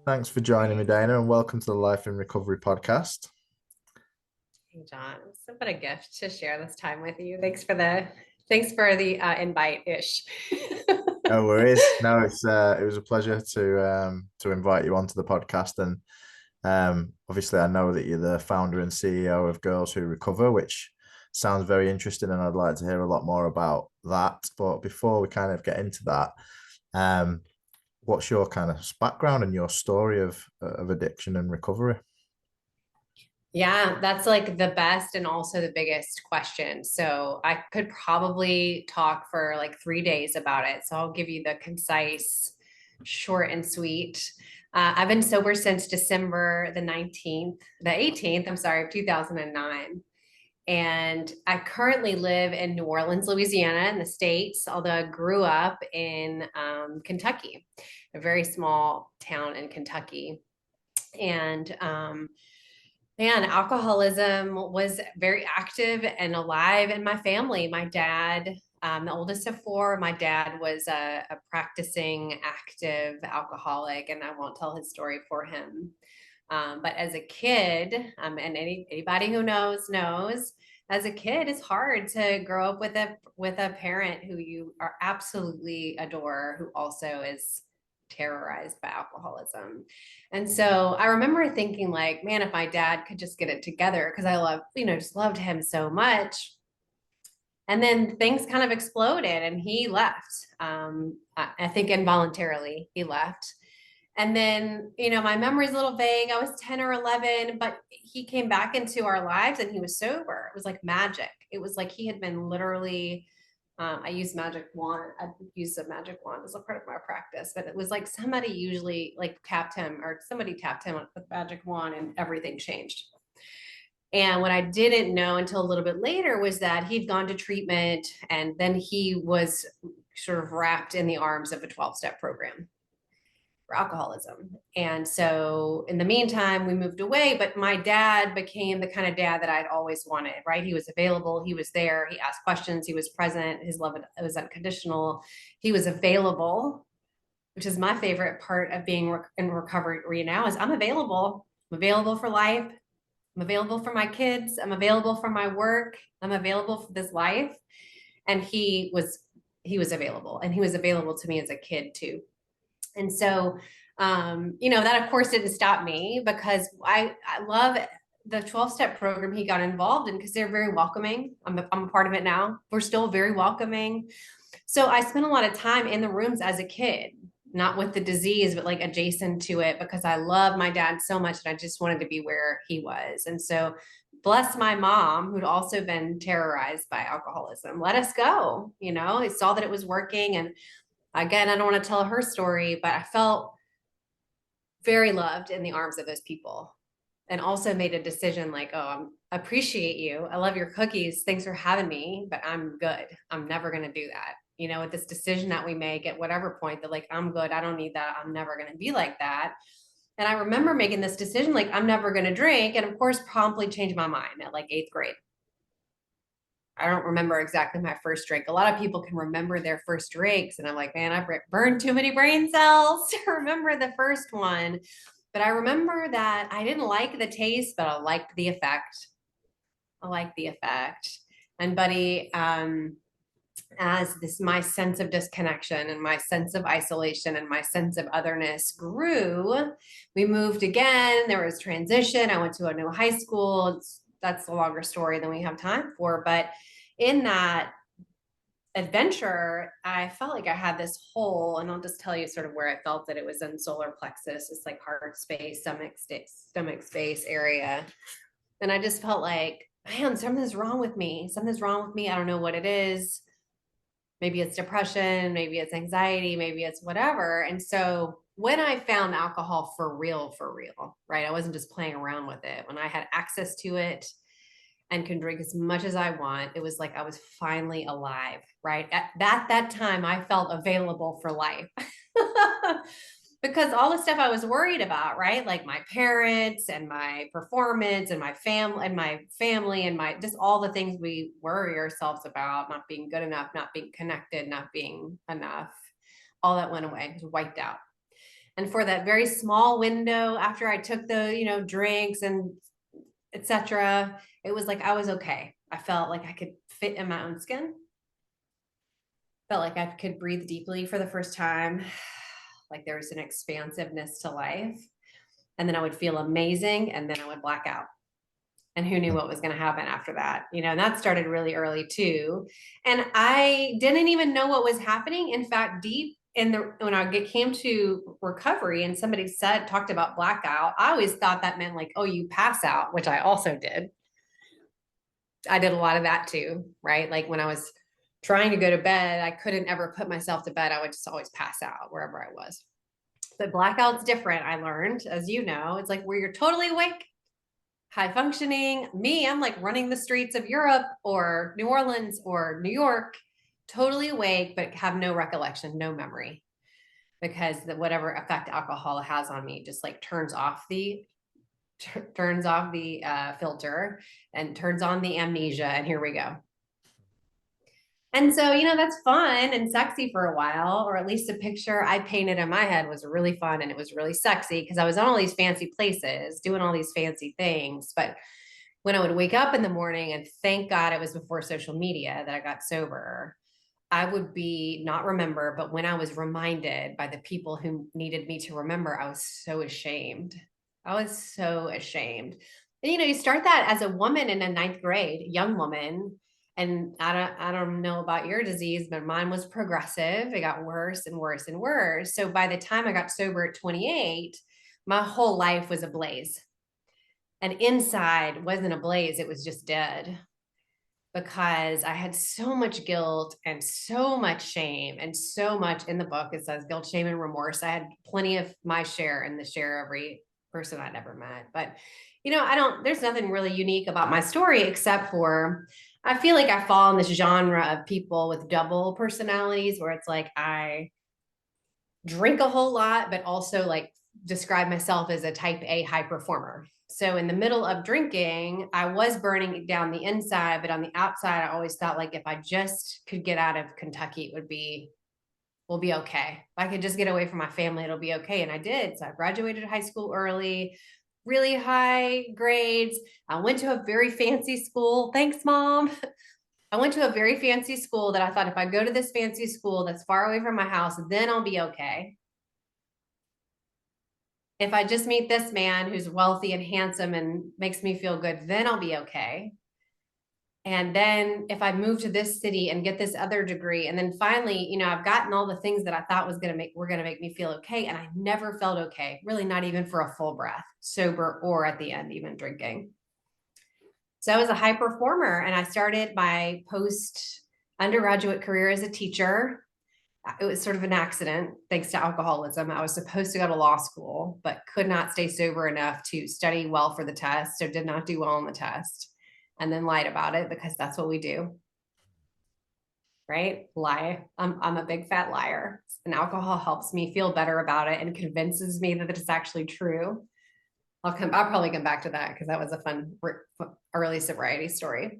Thanks for joining me, Dana, and welcome to the Life in Recovery podcast. Hey John, so what a gift to share this time with you. Thanks for the invite-ish. No worries. No, it was a pleasure to invite you onto the podcast, and obviously I know that you're the founder and CEO of Girls Who Recover, which sounds very interesting, and I'd like to hear a lot more about that. But before we kind of get into that, um, what's your kind of background and your story of addiction and recovery? Yeah, that's like the best and also the biggest question. So I could probably talk for like 3 days about it. So I'll give you the concise, short and sweet. I've been sober since December the 18th, I'm sorry, of 2009. And I currently live in New Orleans, Louisiana, in the States, although I grew up in Kentucky, a very small town in Kentucky. And man, alcoholism was very active and alive in my family. My dad, the oldest of four, my dad was a practicing active alcoholic, and I won't tell his story for him. But as a kid, and anybody who knows, as a kid, it's hard to grow up with a parent who you are absolutely adore, who also is terrorized by alcoholism. And so I remember thinking, like, man, if my dad could just get it together, because I love, just loved him so much. And then things kind of exploded, and he left. I think involuntarily he left. And then, my memory's a little vague. I was 10 or 11, but he came back into our lives and he was sober. It was like magic. It was like he had been literally, I used magic wand. I used a magic wand as a part of my practice, but it was like somebody usually like tapped him or somebody tapped him with magic wand and everything changed. And what I didn't know until a little bit later was that he'd gone to treatment and then he was sort of wrapped in the arms of a 12-step program for alcoholism. And so in the meantime, we moved away, but my dad became the kind of dad that I'd always wanted, right? He was available, he was there, he asked questions, he was present, his love was unconditional, he was available, which is my favorite part of being in recovery now is I'm available. I'm available for life. I'm available for my kids. I'm available for my work. I'm available for this life. And he was available, and he was available to me as a kid too. And so, that of course didn't stop me because I love the 12-step program he got involved in because they're very welcoming. I'm a part of it now. We're still very welcoming. So I spent a lot of time in the rooms as a kid, not with the disease, but like adjacent to it because I love my dad so much and I just wanted to be where he was. And so bless my mom, who'd also been terrorized by alcoholism, let us go. I saw that it was working. And again, I don't want to tell her story, but I felt very loved in the arms of those people and also made a decision like, oh, I appreciate you. I love your cookies. Thanks for having me, but I'm good. I'm never going to do that. With this decision that we make at whatever point that like, I'm good. I don't need that. I'm never going to be like that. And I remember making this decision, like, I'm never going to drink. And of course, promptly changed my mind at like eighth grade. I don't remember exactly my first drink. A lot of people can remember their first drinks. And I'm like, man, I burned too many brain cells to remember the first one. But I remember that I didn't like the taste, but I liked the effect. I liked the effect. And buddy, as my sense of disconnection and my sense of isolation and my sense of otherness grew, we moved again. There was transition. I went to a new high school. That's a longer story than we have time for. But in that adventure, I felt like I had this hole, and I'll just tell you sort of where I felt that it was in solar plexus. It's like heart space, stomach space area. And I just felt like, man, something's wrong with me. Something's wrong with me. I don't know what it is. Maybe it's depression, maybe it's anxiety, maybe it's whatever. And so when I found alcohol for real, right? I wasn't just playing around with it. When I had access to it and can drink as much as I want, it was like I was finally alive, right? At that time, I felt available for life. Because all the stuff I was worried about, right? Like my parents and my performance and my family and my just all the things we worry ourselves about, not being good enough, not being connected, not being enough, all that went away, it was wiped out. And for that very small window after I took the, drinks and etc., it was like I was okay. I felt like I could fit in my own skin. Felt like I could breathe deeply for the first time. Like there was an expansiveness to life. And then I would feel amazing, and then I would black out. And who knew what was going to happen after that? And that started really early too. And I didn't even know what was happening. In fact, deep when I came to recovery and somebody talked about blackout, I always thought that meant like, oh, you pass out, which I also did. I did a lot of that too, right? Like when I was trying to go to bed, I couldn't ever put myself to bed. I would just always pass out wherever I was. But blackout's different, I learned, as you know. It's like where you're totally awake, high functioning. Me, I'm like running the streets of Europe or New Orleans or New York, totally awake, but have no recollection, no memory, because whatever effect alcohol has on me just like turns off the filter and turns on the amnesia, and here we go. And so, that's fun and sexy for a while, or at least a picture I painted in my head was really fun and it was really sexy because I was on all these fancy places doing all these fancy things. But when I would wake up in the morning, and thank God it was before social media that I got sober, I would not remember, but when I was reminded by the people who needed me to remember, I was so ashamed. I was so ashamed. And you start that as a woman in a ninth grade, young woman. And I don't know about your disease, but mine was progressive. It got worse and worse and worse. So by the time I got sober at 28, my whole life was ablaze. And inside wasn't ablaze, it was just dead, because I had so much guilt and so much shame, and so much in the book. It says guilt, shame, and remorse. I had plenty of my share and the share of every person I'd ever met. But, there's nothing really unique about my story except for I feel like I fall in this genre of people with double personalities where it's like I drink a whole lot, but also like describe myself as a type A high performer. So in the middle of drinking, I was burning down the inside, but on the outside, I always thought like if I just could get out of Kentucky, we'll be okay. If I could just get away from my family, it'll be okay. And I did. So I graduated high school early, really high grades. I went to a very fancy school. Thanks, Mom. I went to a very fancy school that I thought if I go to this fancy school that's far away from my house, then I'll be okay. If I just meet this man who's wealthy and handsome and makes me feel good, then I'll be okay. And then if I move to this city and get this other degree, and then finally, I've gotten all the things that I thought were going to make me feel okay. And I never felt okay, really not even for a full breath, sober or at the end, even drinking. So I was a high performer, and I started my post undergraduate career as a teacher. It was sort of an accident thanks to alcoholism. I was supposed to go to law school, but could not stay sober enough to study well for the test. So did not do well on the test, and then lied about it because that's what we do. Right? Lie. I'm a big fat liar, and alcohol helps me feel better about it and convinces me that it's actually true. I'll probably come back to that because that was a fun early sobriety story.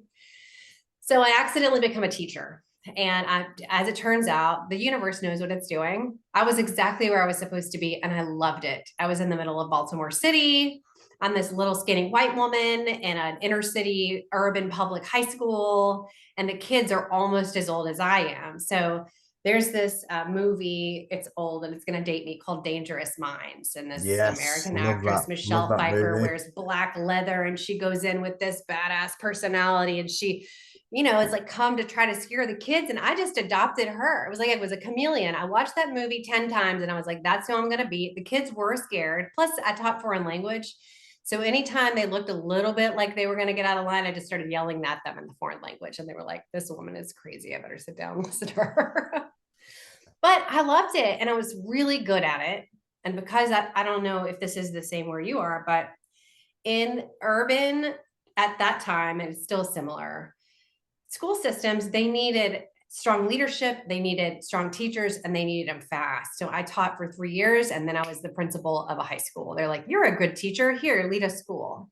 So I accidentally become a teacher. And as it turns out, the universe knows what it's doing. I was exactly where I was supposed to be, and I loved it. I was in the middle of Baltimore City. I'm this little skinny white woman in an inner city urban public high school, and the kids are almost as old as I am. So there's this movie, it's old and it's going to date me, called Dangerous Minds. And this Yes, American love actress, that. Love Michelle that Pfeiffer, movie. wears black leather, and she goes in with this badass personality, and she it's like come to try to scare the kids. And I just adopted her. It was like it was a chameleon. I watched that movie 10 times and I was like, that's who I'm going to be. The kids were scared. Plus, I taught foreign language. So anytime they looked a little bit like they were going to get out of line, I just started yelling at them in the foreign language. And they were like, this woman is crazy. I better sit down and listen to her. But I loved it. And I was really good at it. And because I don't know if this is the same where you are, but in urban at that time, and it's still similar, school systems, they needed strong leadership, they needed strong teachers, and they needed them fast. So I taught for 3 years, and then I was the principal of a high school. They're like, you're a good teacher, here, lead a school.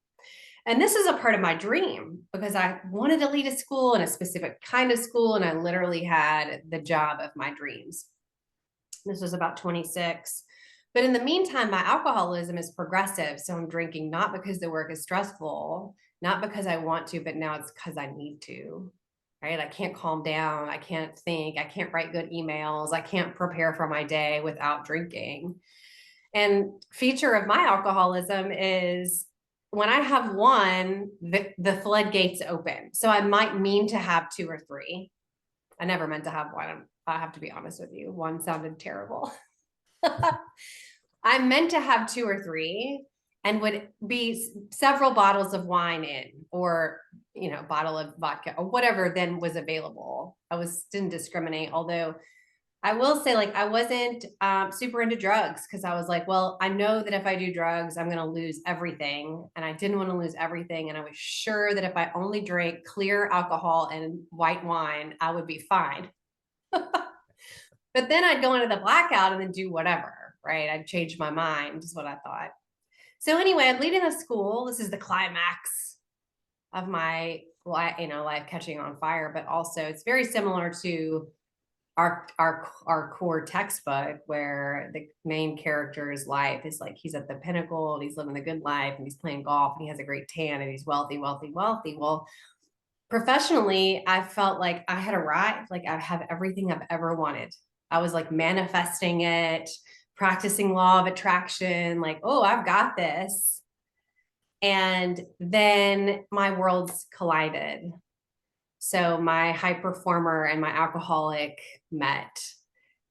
And this is a part of my dream because I wanted to lead a school and a specific kind of school, and I literally had the job of my dreams. This was about 26. But in the meantime, my alcoholism is progressive. So I'm drinking not because the work is stressful, not because I want to, but now it's because I need to. Right? I can't calm down. I can't think. I can't write good emails. I can't prepare for my day without drinking. And feature of my alcoholism is when I have one, the floodgates open. So I might mean to have two or three. I never meant to have one. I have to be honest with you. One sounded terrible. I meant to have two or three and would be several bottles of wine in, or, bottle of vodka or whatever then was available. Didn't discriminate. Although I will say, like, I wasn't super into drugs because I was like, well, I know that if I do drugs, I'm going to lose everything. And I didn't want to lose everything. And I was sure that if I only drank clear alcohol and white wine, I would be fine. But then I'd go into the blackout and then do whatever, right? I'd change my mind, is what I thought. So anyway, I'm leaving the school. This is the climax of my life catching on fire, but also it's very similar to our core textbook, where the main character's life is like he's at the pinnacle and he's living a good life and he's playing golf and he has a great tan and he's wealthy, wealthy, wealthy. Well, professionally, I felt like I had arrived. Like I have everything I've ever wanted. I was like manifesting it, practicing law of attraction, like, oh, I've got this. And then my worlds collided. So my high performer and my alcoholic met.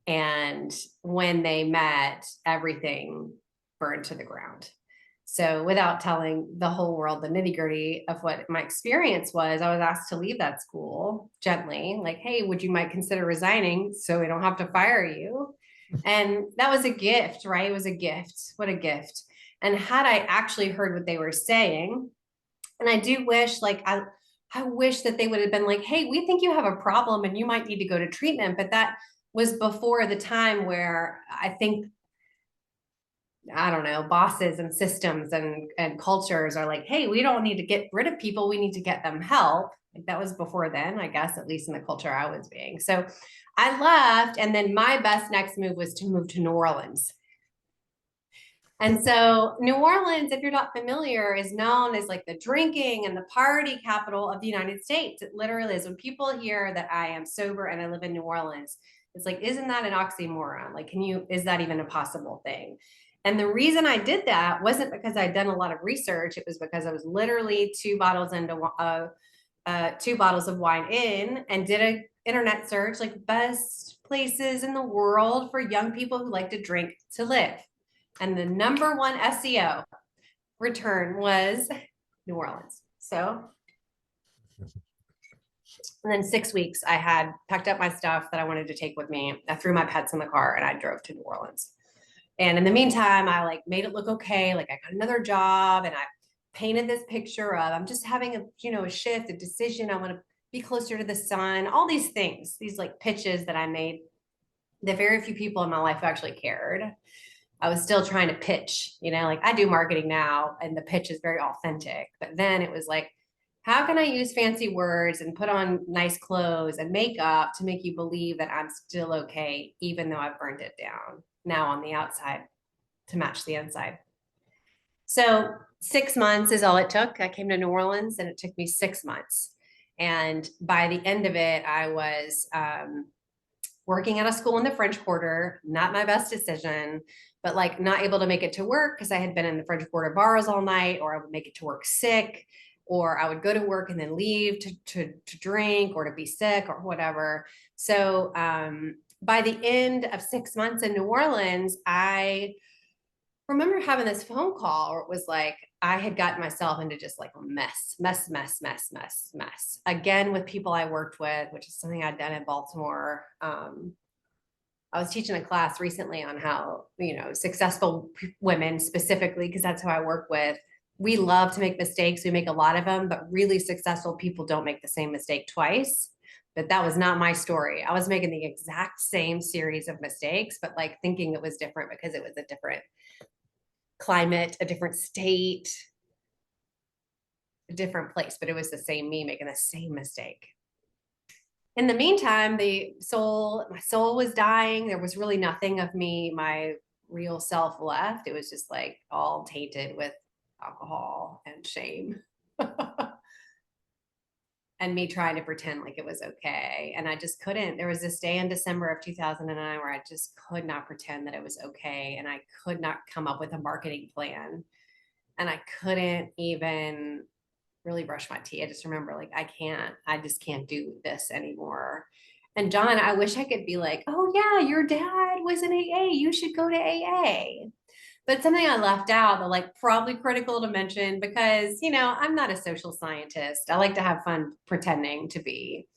And when they met, everything burned to the ground. So without telling the whole world the nitty gritty of what my experience was, I was asked to leave that school gently, like, hey, would you might consider resigning so we don't have to fire you? And that was a gift, right? It was a gift. What a gift. And had I actually heard what they were saying, and I do wish, like, I wish that they would have been like, hey, we think you have a problem and you might need to go to treatment. But that was before the time where I think, I don't know, bosses and systems and cultures are like, hey, we don't need to get rid of people. We need to get them help. Like that was before then, I guess, at least in the culture I was being. So I left. And then my best next move was to move to New Orleans. And so New Orleans, if you're not familiar, is known as like the drinking and the party capital of the United States. It literally is. When people hear that I am sober and I live in New Orleans, it's like, isn't that an oxymoron? Like, is that even a possible thing? And the reason I did that wasn't because I'd done a lot of research. It was because I was literally two bottles of wine in and did a internet search, like best places in the world for young people who like to drink to live. And the number one SEO return was New Orleans. So, and then 6 weeks, I had packed up my stuff that I wanted to take with me. I threw my pets in the car and I drove to New Orleans. And in the meantime, I like made it look okay. Like I got another job and I painted this picture of, I'm just having a shift, a decision. I want to be closer to the sun, all these things, these like pitches that I made that very few people in my life actually cared. I was still trying to pitch, like I do marketing now and the pitch is very authentic. But then it was like, how can I use fancy words and put on nice clothes and makeup to make you believe that I'm still okay, even though I've burned it down now on the outside to match the inside? So 6 months is all it took. I came to New Orleans and it took me 6 months. And by the end of it, I was working at a school in the French Quarter, not my best decision, but like not able to make it to work because I had been in the French Quarter bars all night, or I would make it to work sick, or I would go to work and then leave to drink or to be sick or whatever. So by the end of 6 months in New Orleans, I remember having this phone call where it was like, I had gotten myself into just like a mess again with people I worked with, which is something I'd done in Baltimore. I was teaching a class recently on how, successful women specifically, because that's who I work with, we love to make mistakes. We make a lot of them, but really successful people don't make the same mistake twice. But that was not my story. I was making the exact same series of mistakes, but like thinking it was different because it was a different climate, a different state, a different place, but it was the same me making the same mistake. In the meantime, my soul was dying. There was really nothing of me. My real self left, it was just like all tainted with alcohol and shame. And me trying to pretend like it was okay. And I just couldn't. There was this day in December of 2009 where I just could not pretend that it was okay. And I could not come up with a marketing plan. And I couldn't even really brush my teeth. I just remember like, I just can't do this anymore. And John, I wish I could be like, oh yeah, your dad was in AA. You should go to AA. But something I left out that like probably critical to mention because, I'm not a social scientist. I like to have fun pretending to be.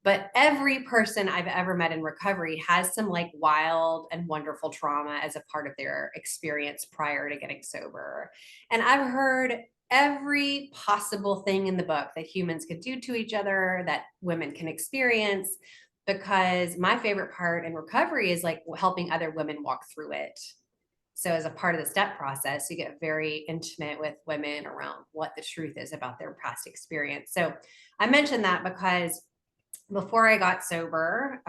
But every person I've ever met in recovery has some like wild and wonderful trauma as a part of their experience prior to getting sober. And I've heard every possible thing in the book that humans could do to each other, that women can experience, because my favorite part in recovery is like helping other women walk through it. So as a part of the step process, you get very intimate with women around what the truth is about their past experience. So I mentioned that because before I got sober,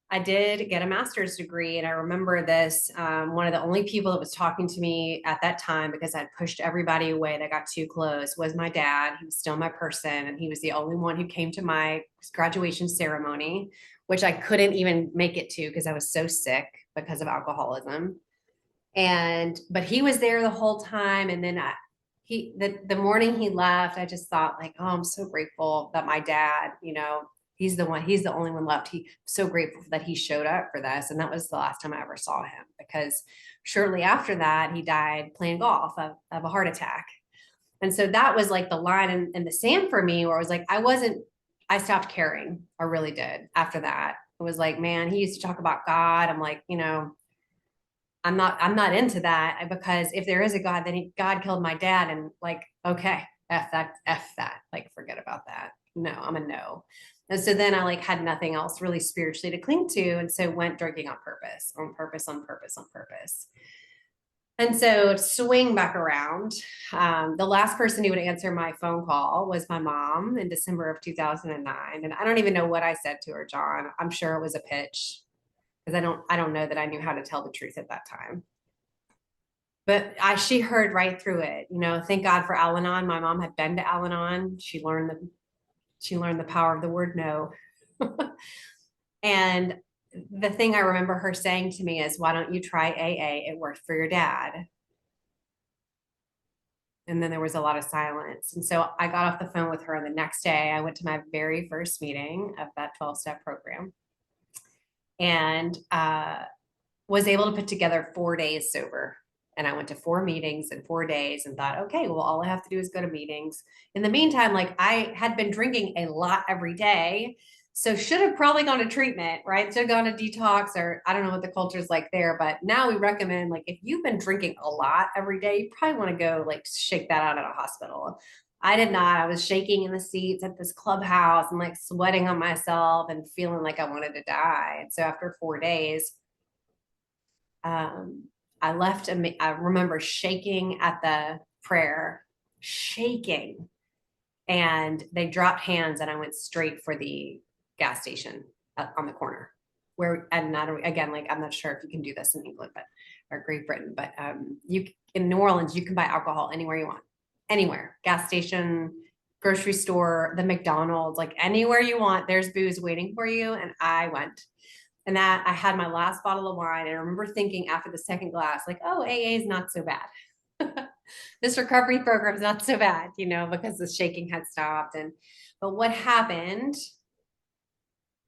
I did get a master's degree. And I remember this, one of the only people that was talking to me at that time, because I'd pushed everybody away that got too close, was my dad. He was still my person. And he was the only one who came to my graduation ceremony, which I couldn't even make it to because I was so sick because of alcoholism. But he was there the whole time. And then the morning he left, I just thought like, oh, I'm so grateful that my dad, he's the only one left. So grateful that he showed up for this. And that was the last time I ever saw him, because shortly after that, he died playing golf of a heart attack. And so that was like the line in the sand for me, where I was like, I stopped caring. I really did after that. It was like, man, he used to talk about God. I'm like, I'm not into that, because if there is a God, then God killed my dad, and like, okay, F that, like, forget about that. No, I'm a no. And so then I like had nothing else really spiritually to cling to. And so went drinking on purpose, on purpose, on purpose, on purpose. And so to swing back around, the last person who would answer my phone call was my mom in December of 2009. And I don't even know what I said to her, John. I'm sure it was a pitch, because I don't know that I knew how to tell the truth at that time. But she heard right through it. Thank God for Al-Anon. My mom had been to Al-Anon. She learned the power of the word no. And the thing I remember her saying to me is, why don't you try AA? It worked for your dad. And then there was a lot of silence. And so I got off the phone with her, and the next day I went to my very first meeting of that 12-step program, and was able to put together 4 days sober. And I went to 4 meetings in 4 days and thought, okay, well, all I have to do is go to meetings. In the meantime, like, I had been drinking a lot every day. So should have probably gone to treatment, right? Should have gone to detox, or I don't know what the culture is like there, but now we recommend, like, if you've been drinking a lot every day, you probably want to go like shake that out at a hospital. I did not. I was shaking in the seats at this clubhouse and like sweating on myself and feeling like I wanted to die. And so after 4 days, I left. I remember shaking at the prayer, shaking, and they dropped hands, and I went straight for the gas station on the corner. And not again, like, I'm not sure if you can do this in England, or Great Britain, but you in New Orleans, you can buy alcohol anywhere you want, anywhere, gas station, grocery store, the McDonald's, like anywhere you want. There's booze waiting for you, and I went. And that I had my last bottle of wine. And I remember thinking after the second glass, like, oh, AA is not so bad. This recovery program is not so bad, because the shaking had stopped. But what happened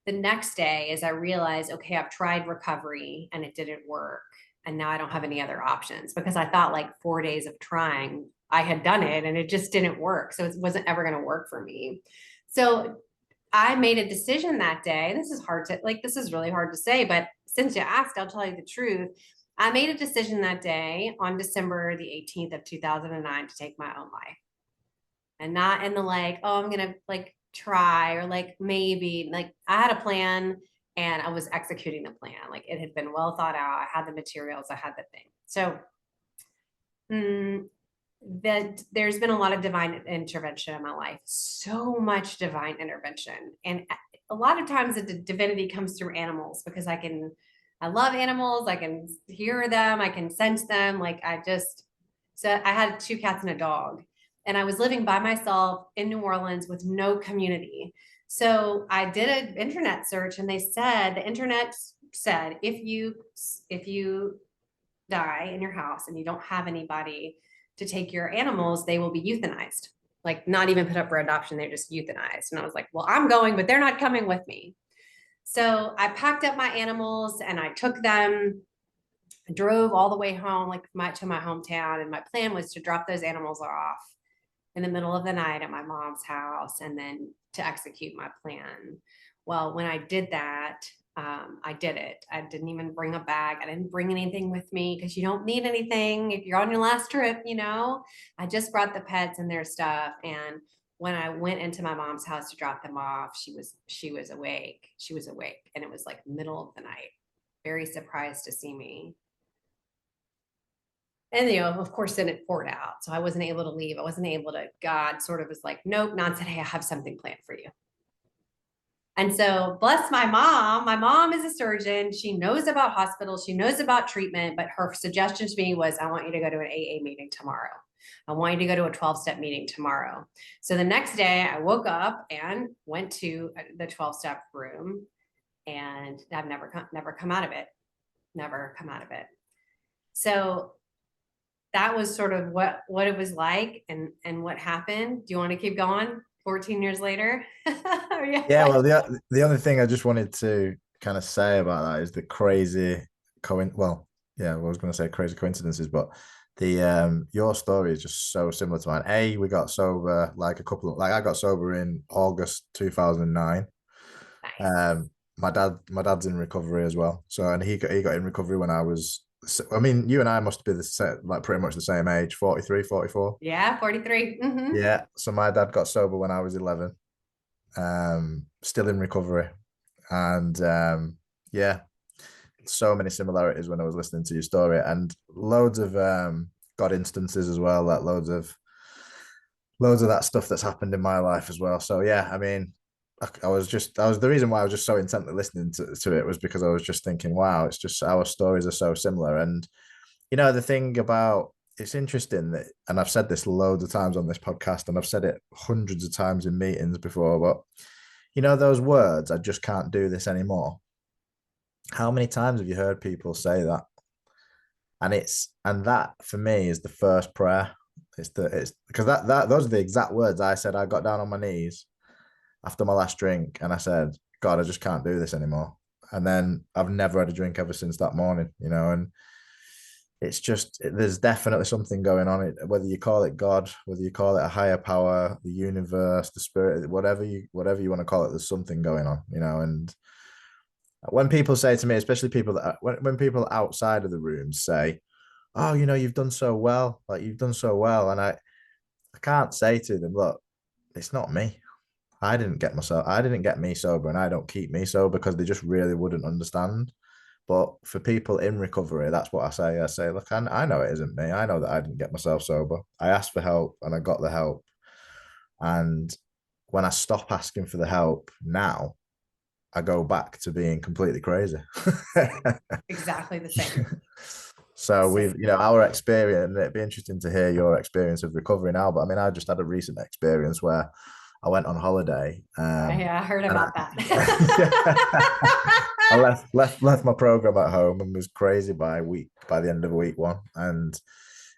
the next day is I realized, okay, I've tried recovery and it didn't work. And now I don't have any other options, because I thought like 4 days of trying, I had done it and it just didn't work. So it wasn't ever going to work for me. So I made a decision that day. This is really hard to say, but since you asked, I'll tell you the truth. I made a decision that day on December the 18th of 2009 to take my own life. And not in the like, oh, I'm going to like try, or like maybe, like, I had a plan and I was executing the plan. Like, it had been well thought out. I had the materials, I had the thing. So that there's been a lot of divine intervention in my life, so much divine intervention. And a lot of times the divinity comes through animals, because I can I love animals. I can hear them. I can sense them. So I had 2 cats and a dog, and I was living by myself in New Orleans with no community. So I did an internet search, and the internet said, if you die in your house and you don't have anybody to take your animals, they will be euthanized. Like, not even put up for adoption, they're just euthanized. And I was like, well, I'm going, but they're not coming with me. So I packed up my animals and I took them, drove all the way home, to my hometown. And my plan was to drop those animals off in the middle of the night at my mom's house and then to execute my plan. Well, when I did that, I did it. I didn't even bring a bag. I didn't bring anything with me because you don't need anything if you're on your last trip, you know. I just brought the pets and their stuff. And when I went into my mom's house to drop them off, she was awake. She was awake, and it was like middle of the night. Very surprised to see me. And, of course, then it poured out. So I wasn't able to leave. I wasn't able to, God sort of was like, nope, not today. I have something planned for you. And so, bless my mom. My mom is a surgeon. She knows about hospitals. She knows about treatment. But her suggestion to me was, I want you to go to an AA meeting tomorrow. I want you to go to a 12-step meeting tomorrow. So the next day I woke up and went to the 12-step room, and I've never come out of it. Never come out of it. So that was sort of what it was like and what happened. Do you want to keep going 14 years later? Yeah, well, the only thing I just wanted to kind of say about that is the crazy well, yeah, I was going to say crazy coincidences, but the your story is just so similar to mine. We got sober like I got sober in August 2009. Nice. My dad's in recovery as well. So, and he got in recovery when I was, I mean, you and I must be the same, like pretty much the same age, 43, 44. Yeah, 43. Mm-hmm. Yeah. So my dad got sober when I was 11. Still in recovery. And yeah, so many similarities when I was listening to your story, and loads of God instances as well, like loads of that stuff that's happened in my life as well. So yeah, I mean, I was the reason why I was just so intently listening to it was because I was just thinking, wow, it's just our stories are so similar. And the thing about it's interesting that, and I've said this loads of times on this podcast, and I've said it hundreds of times in meetings before, but those words, I just can't do this anymore. How many times have you heard people say that? And that for me is the first prayer. It's because that those are the exact words I said. I got down on my knees after my last drink and I said, God, I just can't do this anymore. And then I've never had a drink ever since that morning, and it's just, there's definitely something going on. Whether you call it God, whether you call it a higher power, the universe, the spirit, whatever you want to call it, there's something going on, and when people say to me, especially people when people outside of the room say, oh, you've done so well, like you've done so well. And I can't say to them, look, it's not me. I didn't get me sober, and I don't keep me sober, because they just really wouldn't understand. But for people in recovery, that's what I say. I say, look, I know it isn't me. I know that I didn't get myself sober. I asked for help and I got the help. And when I stop asking for the help now, I go back to being completely crazy. Exactly the same. So we've, our experience, and it'd be interesting to hear your experience of recovery now. But I mean, I just had a recent experience where I went on holiday. I heard about that. I left my program at home and was crazy by the end of week one. And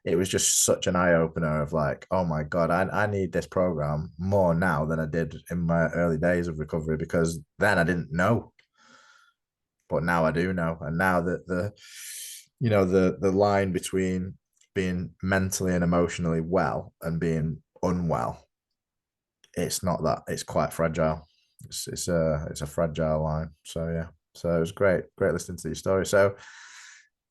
it was just such an eye opener of like, oh my God, I need this program more now than I did in my early days of recovery, because then I didn't know. But now I do know. And now that the line between being mentally and emotionally well and being unwell, it's not that, it's quite fragile. It's a fragile line. So yeah. So it was great listening to your story. So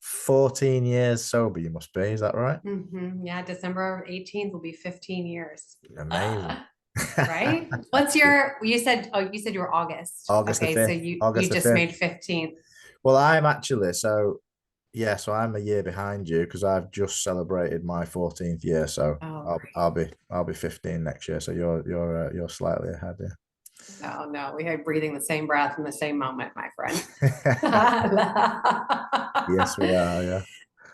14 years sober you must be, is that right? Mm-hmm. Yeah, December 18th will be 15 years. Amazing. Right? You said you were August. August Okay, the 5th. so you August the just 5th. made 15th. Well, I'm actually, so yeah, so I'm a year behind you because I've just celebrated my 14th year. So Oh, I'll be 15 next year. So you're slightly ahead, yeah. No, no, we had breathing the same breath in the same moment, my friend. Yes, we are. Yeah.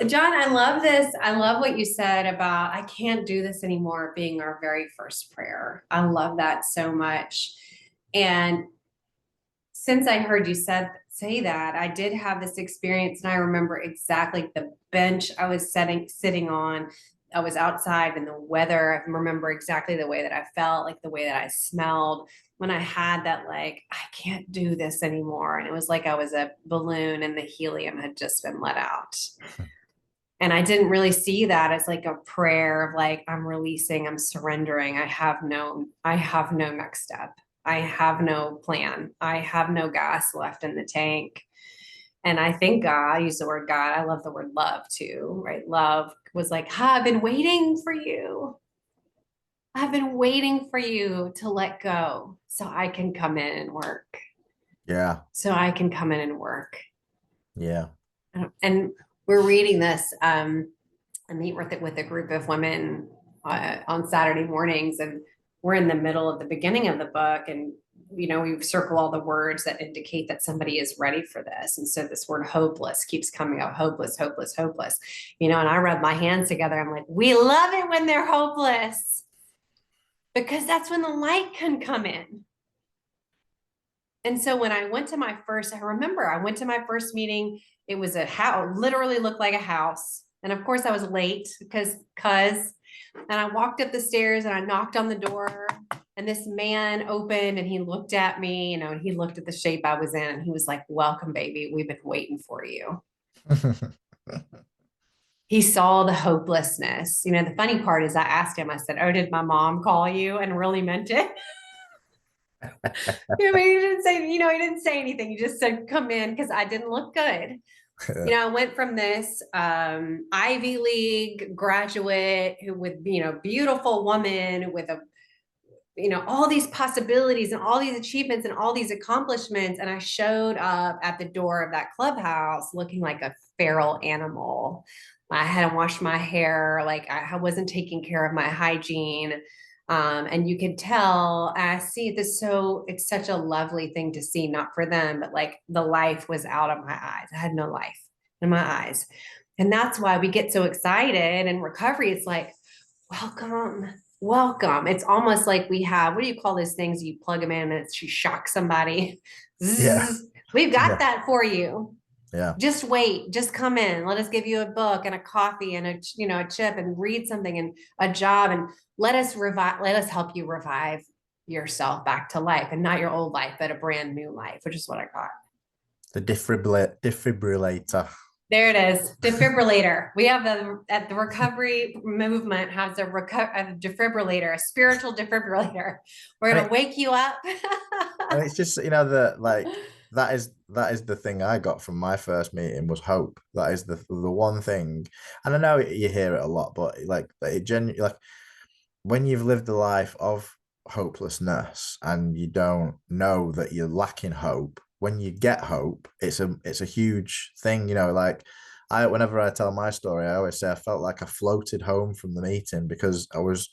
John, I love this. I love what you said about I can't do this anymore being our very first prayer. I love that so much. And since I heard you say that, I did have this experience and I remember exactly the bench I was sitting on. I was outside in the weather. I remember exactly the way that I felt, like the way that I smelled when I had that, like, I can't do this anymore. And it was like I was a balloon and the helium had just been let out. And I didn't really see that as like a prayer of like, I'm releasing, I'm surrendering. I have no next step. I have no plan. I have no gas left in the tank. And I think God, I use the word God. I love the word love too, right? Love was like, I've been waiting for you. I've been waiting for you to let go so I can come in and work. Yeah. So I can come in and work. Yeah. And we're reading this. I meet with a group of women on Saturday mornings, and we're in the middle of the beginning of the book, and we circle all the words that indicate that somebody is ready for this. And so this word hopeless keeps coming up, hopeless, hopeless, hopeless. And I rub my hands together. I'm like, we love it when they're hopeless because that's when the light can come in. And so when I went to my first, I remember I went to my first meeting. It was a house, literally looked like a house. And of course I was late and I walked up the stairs and I knocked on the door and this man opened and he looked at me, and he looked at the shape I was in and he was like, welcome, baby. We've been waiting for you. He saw the hopelessness. The funny part is I asked him, I said, oh, did my mom call you and really meant it? He didn't say anything. He just said, come in because I didn't look good. I went from this Ivy League graduate who with, beautiful woman with all these possibilities and all these achievements and all these accomplishments. And I showed up at the door of that clubhouse looking like a feral animal. I hadn't washed my hair. Like I wasn't taking care of my hygiene. And you could tell, I see this. So it's such a lovely thing to see, not for them, but like the life was out of my eyes. I had no life in my eyes. And that's why we get so excited in recovery. It's like, welcome, welcome. It's almost like we have, what do you call those things? You plug them in and you shock somebody. Yeah. Zzz. We've got Yeah. that for you. Yeah. Just wait, just come in. Let us give you a book and a coffee and a chip and read something and a job and let us help you revive yourself back to life, and not your old life, but a brand new life, which is what I got. The defibrillator. There it is. Defibrillator. We have at the recovery movement has a defibrillator, a spiritual defibrillator. We're And going to wake you up. and it's just that is the thing I got from my first meeting was hope. That is the one thing. And I know you hear it a lot, but like it genuinely, like when you've lived a life of hopelessness and you don't know that you're lacking hope, when you get hope, it's a huge thing. Like whenever I tell my story, I always say I felt like I floated home from the meeting because I was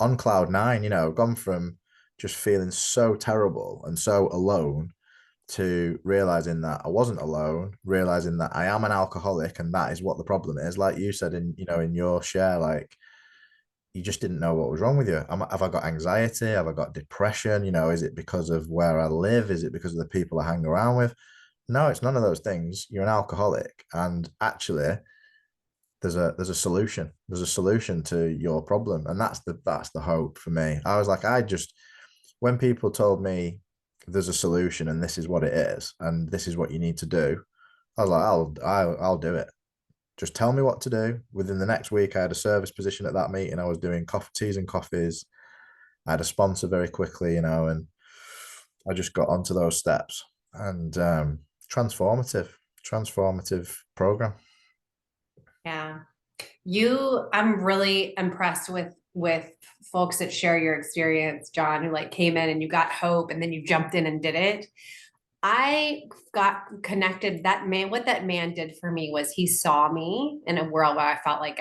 on cloud nine. Gone from just feeling so terrible and so alone to realizing that I wasn't alone, realizing that I am an alcoholic and that is what the problem is. Like you said in your share, like you just didn't know what was wrong with you. Have I got anxiety? Have I got depression? Is it because of where I live? Is it because of the people I hang around with? No, it's none of those things. You're an alcoholic, and actually, there's a solution. There's a solution to your problem, and that's the hope for me. I was like, when people told me there's a solution and this is what it is and this is what you need to do, I was like, I'll do it. Just tell me what to do. Within the next week, I had a service position at that meeting. I was doing teas and coffees. I had a sponsor very quickly, and I just got onto those steps and transformative program. Yeah. I'm really impressed with folks that share your experience, John, who like came in and you got hope and then you jumped in and did it. I got connected. What that man did for me was he saw me in a world where I felt like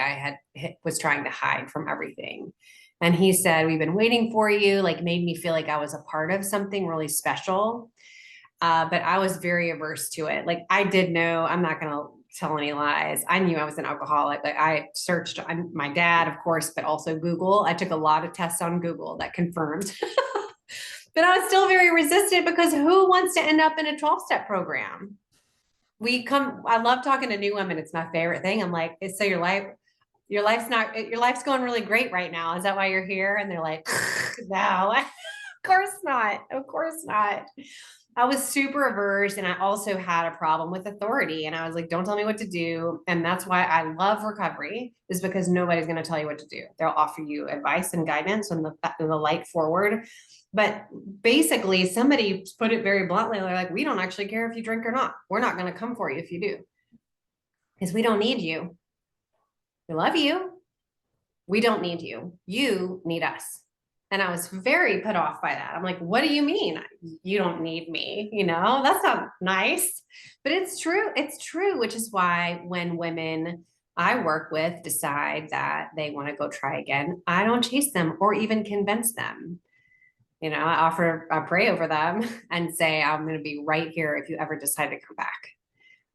was trying to hide from everything. And he said, we've been waiting for you, like made me feel like I was a part of something really special. But I was very averse to it. Like I did know, I'm not going to tell any lies. I knew I was an alcoholic. Like I searched my dad, of course, but also Google. I took a lot of tests on Google that confirmed. But I was still very resistant because who wants to end up in a 12-step program? I love talking to new women. It's my favorite thing. I'm like, so your life's going really great right now. Is that why you're here? And they're like, no, of course not. Of course not. I was super averse, and I also had a problem with authority. And I was like, don't tell me what to do. And that's why I love recovery, is because nobody's going to tell you what to do. They'll offer you advice and guidance and the light forward. But basically, somebody put it very bluntly. They're like, we don't actually care if you drink or not. We're not going to come for you if you do, because we don't need you. We love you. We don't need you. You need us. And I was very put off by that. I'm like, what do you mean you don't need me? That's not nice, but it's true. It's true, which is why when women I work with decide that they want to go try again, I don't chase them or even convince them. I pray over them and say, I'm going to be right here if you ever decide to come back.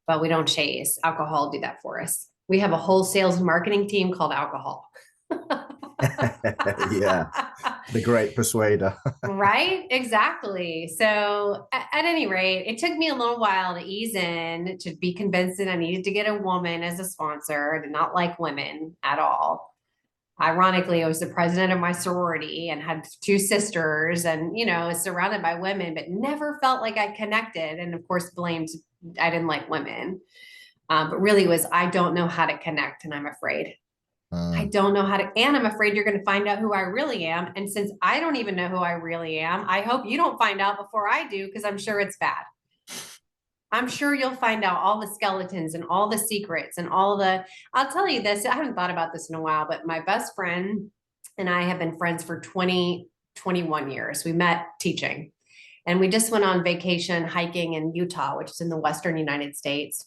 But we don't chase. Alcohol do that for us. We have a whole sales and marketing team called alcohol. Yeah, the great persuader. Right? Exactly. So at any rate, it took me a little while to ease in, to be convinced that I needed to get a woman as a sponsor. I did not like women at all. Ironically, I was the president of my sorority and had two sisters and, was surrounded by women, but never felt like I connected. And of course, blamed I didn't like women. But really was, I don't know how to connect and I'm afraid. I don't know how to, and I'm afraid you're going to find out who I really am. And since I don't even know who I really am, I hope you don't find out before I do, because I'm sure it's bad. I'm sure you'll find out all the skeletons and all the secrets and I'll tell you this, I haven't thought about this in a while, but my best friend and I have been friends for 21 years. We met teaching, and we just went on vacation hiking in Utah, which is in the Western United States.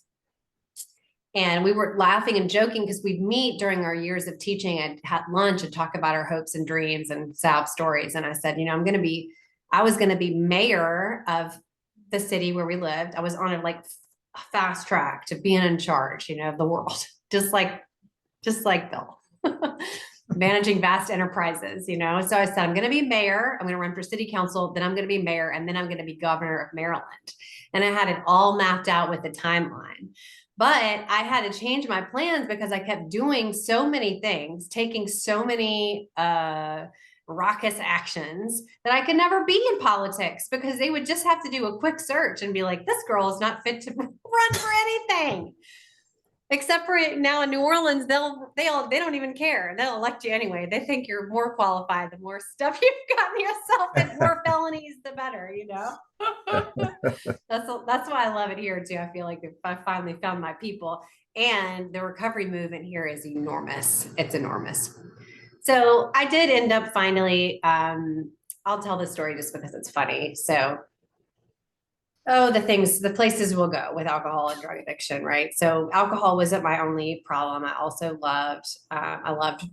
And we were laughing and joking because we'd meet during our years of teaching and had lunch and talk about our hopes and dreams and sad stories. And I said, I was going to be mayor of the city where we lived. I was on a fast track to being in charge, of the world, just like Bill, managing vast enterprises, So I said, I'm going to be mayor. I'm going to run for city council. Then I'm going to be mayor. And then I'm going to be governor of Maryland. And I had it all mapped out with the timeline. But I had to change my plans because I kept doing so many things, taking so many raucous actions, that I could never be in politics, because they would just have to do a quick search and be like, this girl is not fit to run for anything. Except for now in New Orleans, they don't even care. They'll elect you anyway. They think you're more qualified. The more stuff you've gotten yourself, the more felonies, the better, That's why I love it here too. I feel like I finally found my people, and the recovery movement here is enormous. It's enormous. So I did end up finally, I'll tell this story just because it's funny. So the places we'll go with alcohol and drug addiction, right? So alcohol wasn't my only problem. I also I loved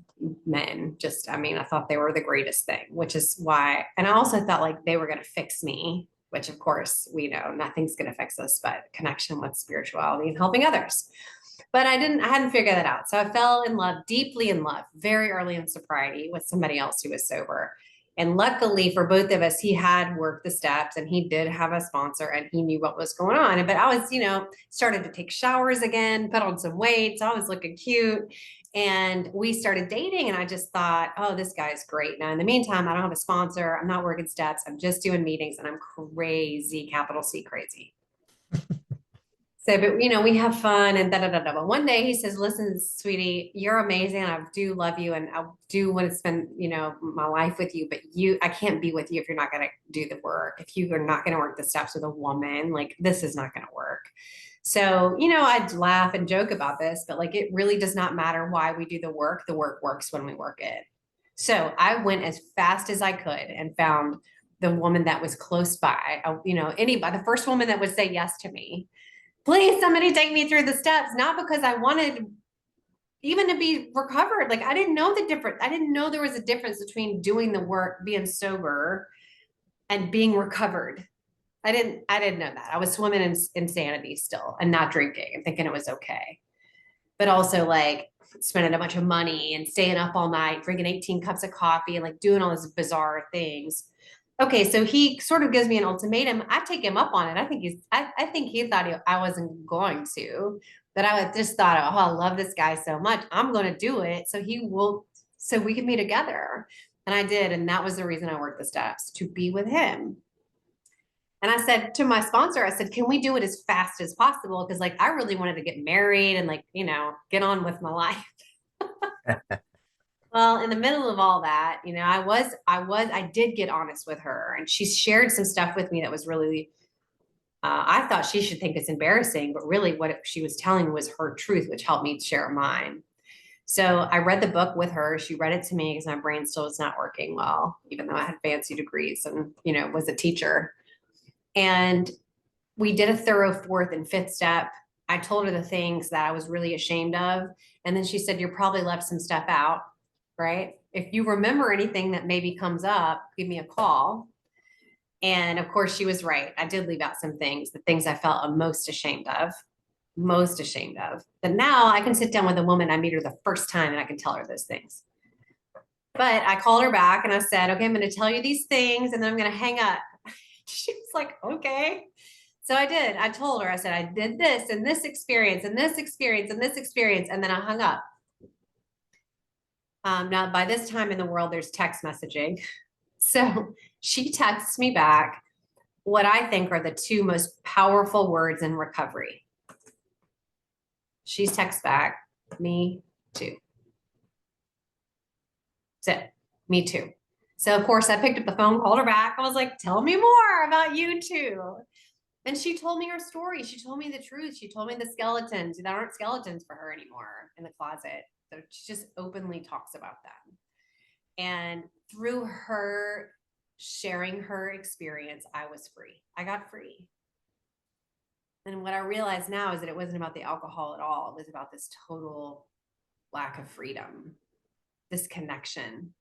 men. I thought they were the greatest thing, which is why, and I also thought like they were going to fix me, which of course we know nothing's going to fix us but connection with spirituality and helping others. But I hadn't figured that out. So I fell in love, deeply in love, very early in sobriety with somebody else who was sober. And luckily for both of us, he had worked the steps and he did have a sponsor and he knew what was going on. But I was, started to take showers again, put on some weight. So I was looking cute. And we started dating, and I just thought, oh, this guy's great. Now, in the meantime, I don't have a sponsor. I'm not working steps. I'm just doing meetings, and I'm crazy, capital C crazy. So, but we have fun and da da da da. But one day he says, "Listen, sweetie, you're amazing. I do love you, and I do want to spend, my life with you. But I can't be with you if you're not going to do the work. If you are not going to work the steps with a woman, like this is not going to work." So, I'd laugh and joke about this, but like it really does not matter why we do the work. The work works when we work it. So I went as fast as I could and found the woman that was close by. Anybody, the first woman that would say yes to me. Please, somebody take me through the steps, not because I wanted even to be recovered. Like I didn't know the difference. I didn't know there was a difference between doing the work, being sober, and being recovered. I didn't know that. I was swimming in insanity still and not drinking and thinking it was okay. But also like spending a bunch of money and staying up all night, drinking 18 cups of coffee and like doing all these bizarre things. Okay, so he sort of gives me an ultimatum. I take him up on it. I think he thought I wasn't going to, but I just thought, oh, I love this guy so much. I'm going to do it. So we can be together. And I did. And that was the reason I worked the steps, to be with him. And I said to my sponsor, I said, can we do it as fast as possible? Because like I really wanted to get married and like, get on with my life. Well, in the middle of all that, I did get honest with her, and she shared some stuff with me that was really, I thought she should think it's embarrassing, but really what she was telling was her truth, which helped me share mine. So I read the book with her. She read it to me because my brain still was not working well, even though I had fancy degrees and, was a teacher. And we did a thorough fourth and fifth step. I told her the things that I was really ashamed of. And then she said, you're probably left some stuff out, right? If you remember anything that maybe comes up, give me a call. And of course, she was right. I did leave out some things, the things I felt I'm most ashamed of, most ashamed of. But now I can sit down with a woman, I meet her the first time, and I can tell her those things. But I called her back and I said, okay, I'm going to tell you these things and then I'm going to hang up. She was like, okay. So I did. I told her, I said, I did this and this experience and this experience and this experience. And then I hung up. Now, by this time in the world, there's text messaging. So she texts me back what I think are the two most powerful words in recovery. She texts back, me too. That's it. Me too. So of course I picked up the phone, called her back. I was like, tell me more about you too. And she told me her story. She told me the truth. She told me the skeletons. There aren't skeletons for her anymore in the closet. So she just openly talks about them. And through her sharing her experience, I was free. I got free. And what I realize now is that it wasn't about the alcohol at all. It was about this total lack of freedom, this connection.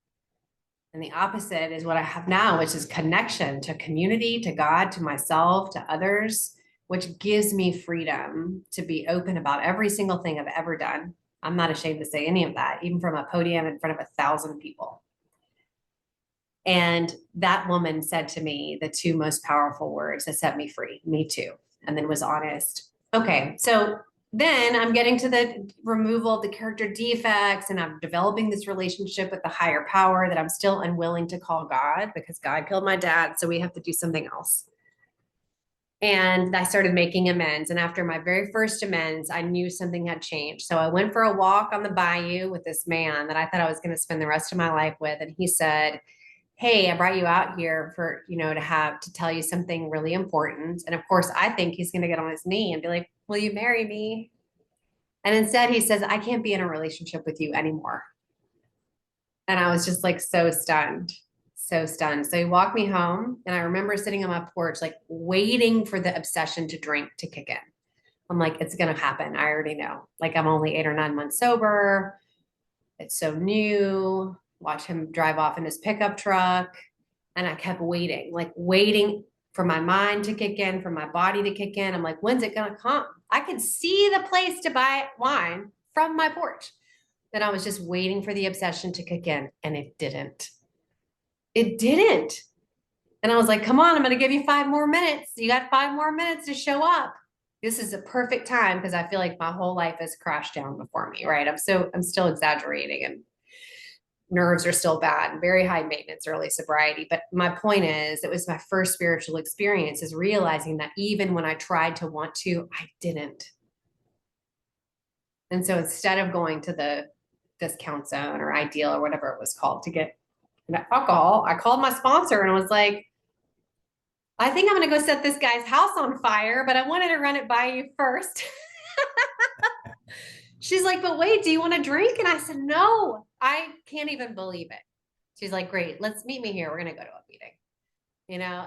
And the opposite is what I have now, which is connection to community, to God, to myself, to others, which gives me freedom to be open about every single thing I've ever done. I'm not ashamed to say any of that, even from a podium in front of 1,000 people. And that woman said to me the two most powerful words that set me free, me too, and then was honest. Okay, so then I'm getting to the removal of the character defects, and I'm developing this relationship with the higher power that I'm still unwilling to call God, because God killed my dad, so we have to do something else. And I started making amends. And after my very first amends, I knew something had changed. So I went for a walk on the bayou with this man that I thought I was going to spend the rest of my life with. And he said, hey, I brought you out here for, to tell you something really important. And of course, I think he's going to get on his knee and be like, will you marry me? And instead he says, I can't be in a relationship with you anymore. And I was just like, so stunned, so stunned. So he walked me home, and I remember sitting on my porch, like waiting for the obsession to drink to kick in. I'm like, it's going to happen. I already know. Like, I'm only 8 or 9 months sober. It's so new. Watch him drive off in his pickup truck. And I kept waiting, like waiting for my mind to kick in, for my body to kick in. I'm like, when's it going to come? I could see the place to buy wine from my porch. Then I was just waiting for the obsession to kick in, and it didn't. It didn't. And I was like, come on, I'm going to give you 5 more minutes. You got 5 more minutes to show up. This is a perfect time, because I feel like my whole life has crashed down before me, right? I'm still exaggerating, and nerves are still bad, very high maintenance early sobriety. But my point is, it was my first spiritual experience, is realizing that even when I tried to want to, I didn't. And so instead of going to the discount zone or Ideal or whatever it was called to get alcohol, I called my sponsor and I was like, I think I'm going to go set this guy's house on fire, but I wanted to run it by you first. She's like, but wait, do you want to drink? And I said, no, I can't even believe it. She's like, great, let's meet me here. We're going to go to a meeting,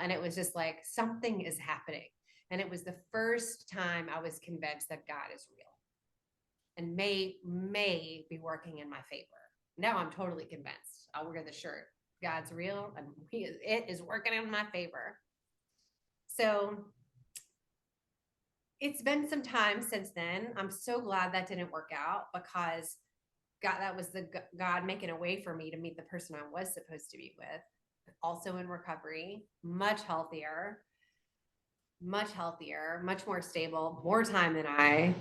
and it was just like, something is happening. And it was the first time I was convinced that God is real. and may be working in my favor. Now I'm totally convinced. I'll wear the shirt. God's real, and it is working in my favor. So it's been some time since then. I'm so glad that didn't work out, because God, that was the God making a way for me to meet the person I was supposed to be with. Also in recovery, much healthier, much more stable, more time than I.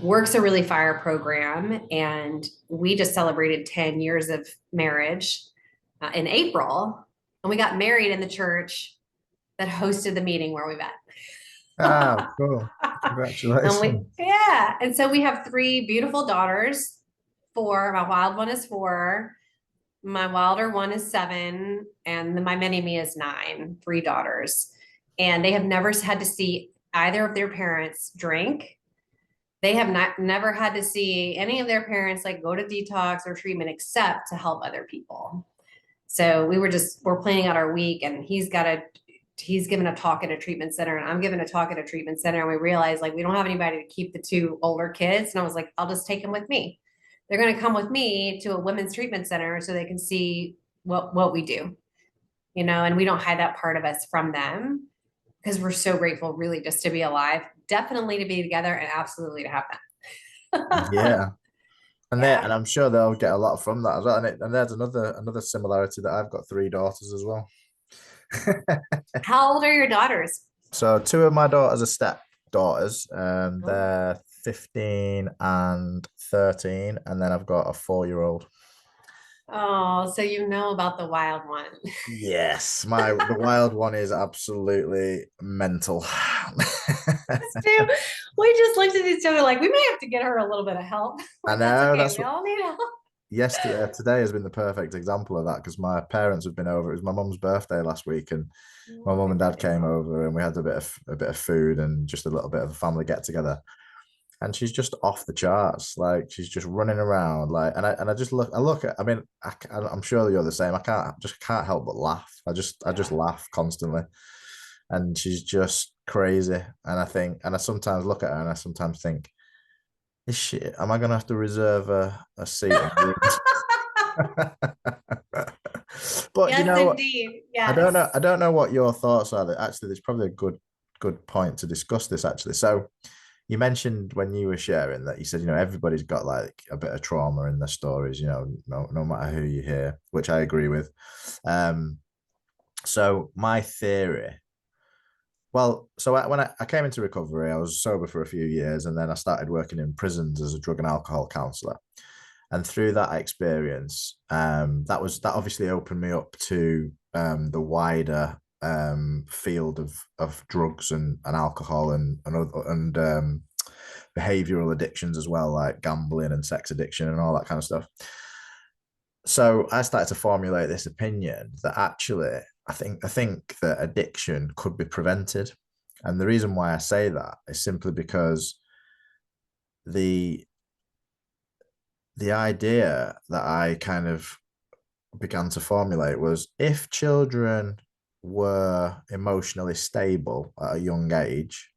Works a really fire program, and we just celebrated 10 years of marriage in April, and we got married in the church that hosted the meeting where we met. Oh, cool. And Congratulations. yeah, and so we have three beautiful daughters. Four, my wild one is 4, my wilder one is 7, and my mini me is 9. 3 daughters, and they have never had to see either of their parents drink. They have never had to see any of their parents like go to detox or treatment except to help other people. So we're planning out our week, and he's given a talk at a treatment center, and I'm giving a talk at a treatment center, and we realized like we don't have anybody to keep the 2 older kids. And I was like, I'll just take them with me. They're going to come with me to a women's treatment center so they can see what we do, and we don't hide that part of us from them, because we're so grateful really just to be alive, definitely to be together, and absolutely to have them. Yeah. Yeah. And I'm sure they'll get a lot from that as well. And there's another similarity that I've got 3 daughters as well. How old are your daughters? So 2 of my daughters are step daughters. Oh, They're 15 and 13, and then I've got a 4-year-old. oh, so you know about the wild one. Yes, the wild one is absolutely mental. Too. We just looked at each other like we may have to get her a little bit of help. I Like, that's know okay. that's We what all need help. today has been the perfect example of that, because my parents have been over. It was my mum's birthday last week, and my Oh, mum happy and dad birthday, came Mom. over, and we had a bit of food and just a little bit of a family get together. And she's just off the charts. Like, she's just running around. Like, and I just look at. I mean, I'm sure you're the same. I can't help but laugh. I just Yeah. laugh constantly, and she's just crazy. And I sometimes look at her, and I sometimes think, is she? Am I gonna have to reserve a seat in the room? But Yes, indeed. I don't Yes. know. I don't know what your thoughts are. That actually, there's probably a good point to discuss this actually. So you mentioned when you were sharing that you said, everybody's got like a bit of trauma in their stories, no matter who you hear, which I agree with. Um, so my theory, well, so when I came into recovery, I was sober for a few years, and then I started working in prisons as a drug and alcohol counselor. And through that experience, that obviously opened me up to the wider field of drugs and alcohol and behavioral addictions as well, like gambling and sex addiction and all that kind of stuff. So I started to formulate this opinion that actually I think that addiction could be prevented. And the reason why I say that is simply because the the idea that I kind of began to formulate was, if children were emotionally stable at a young age,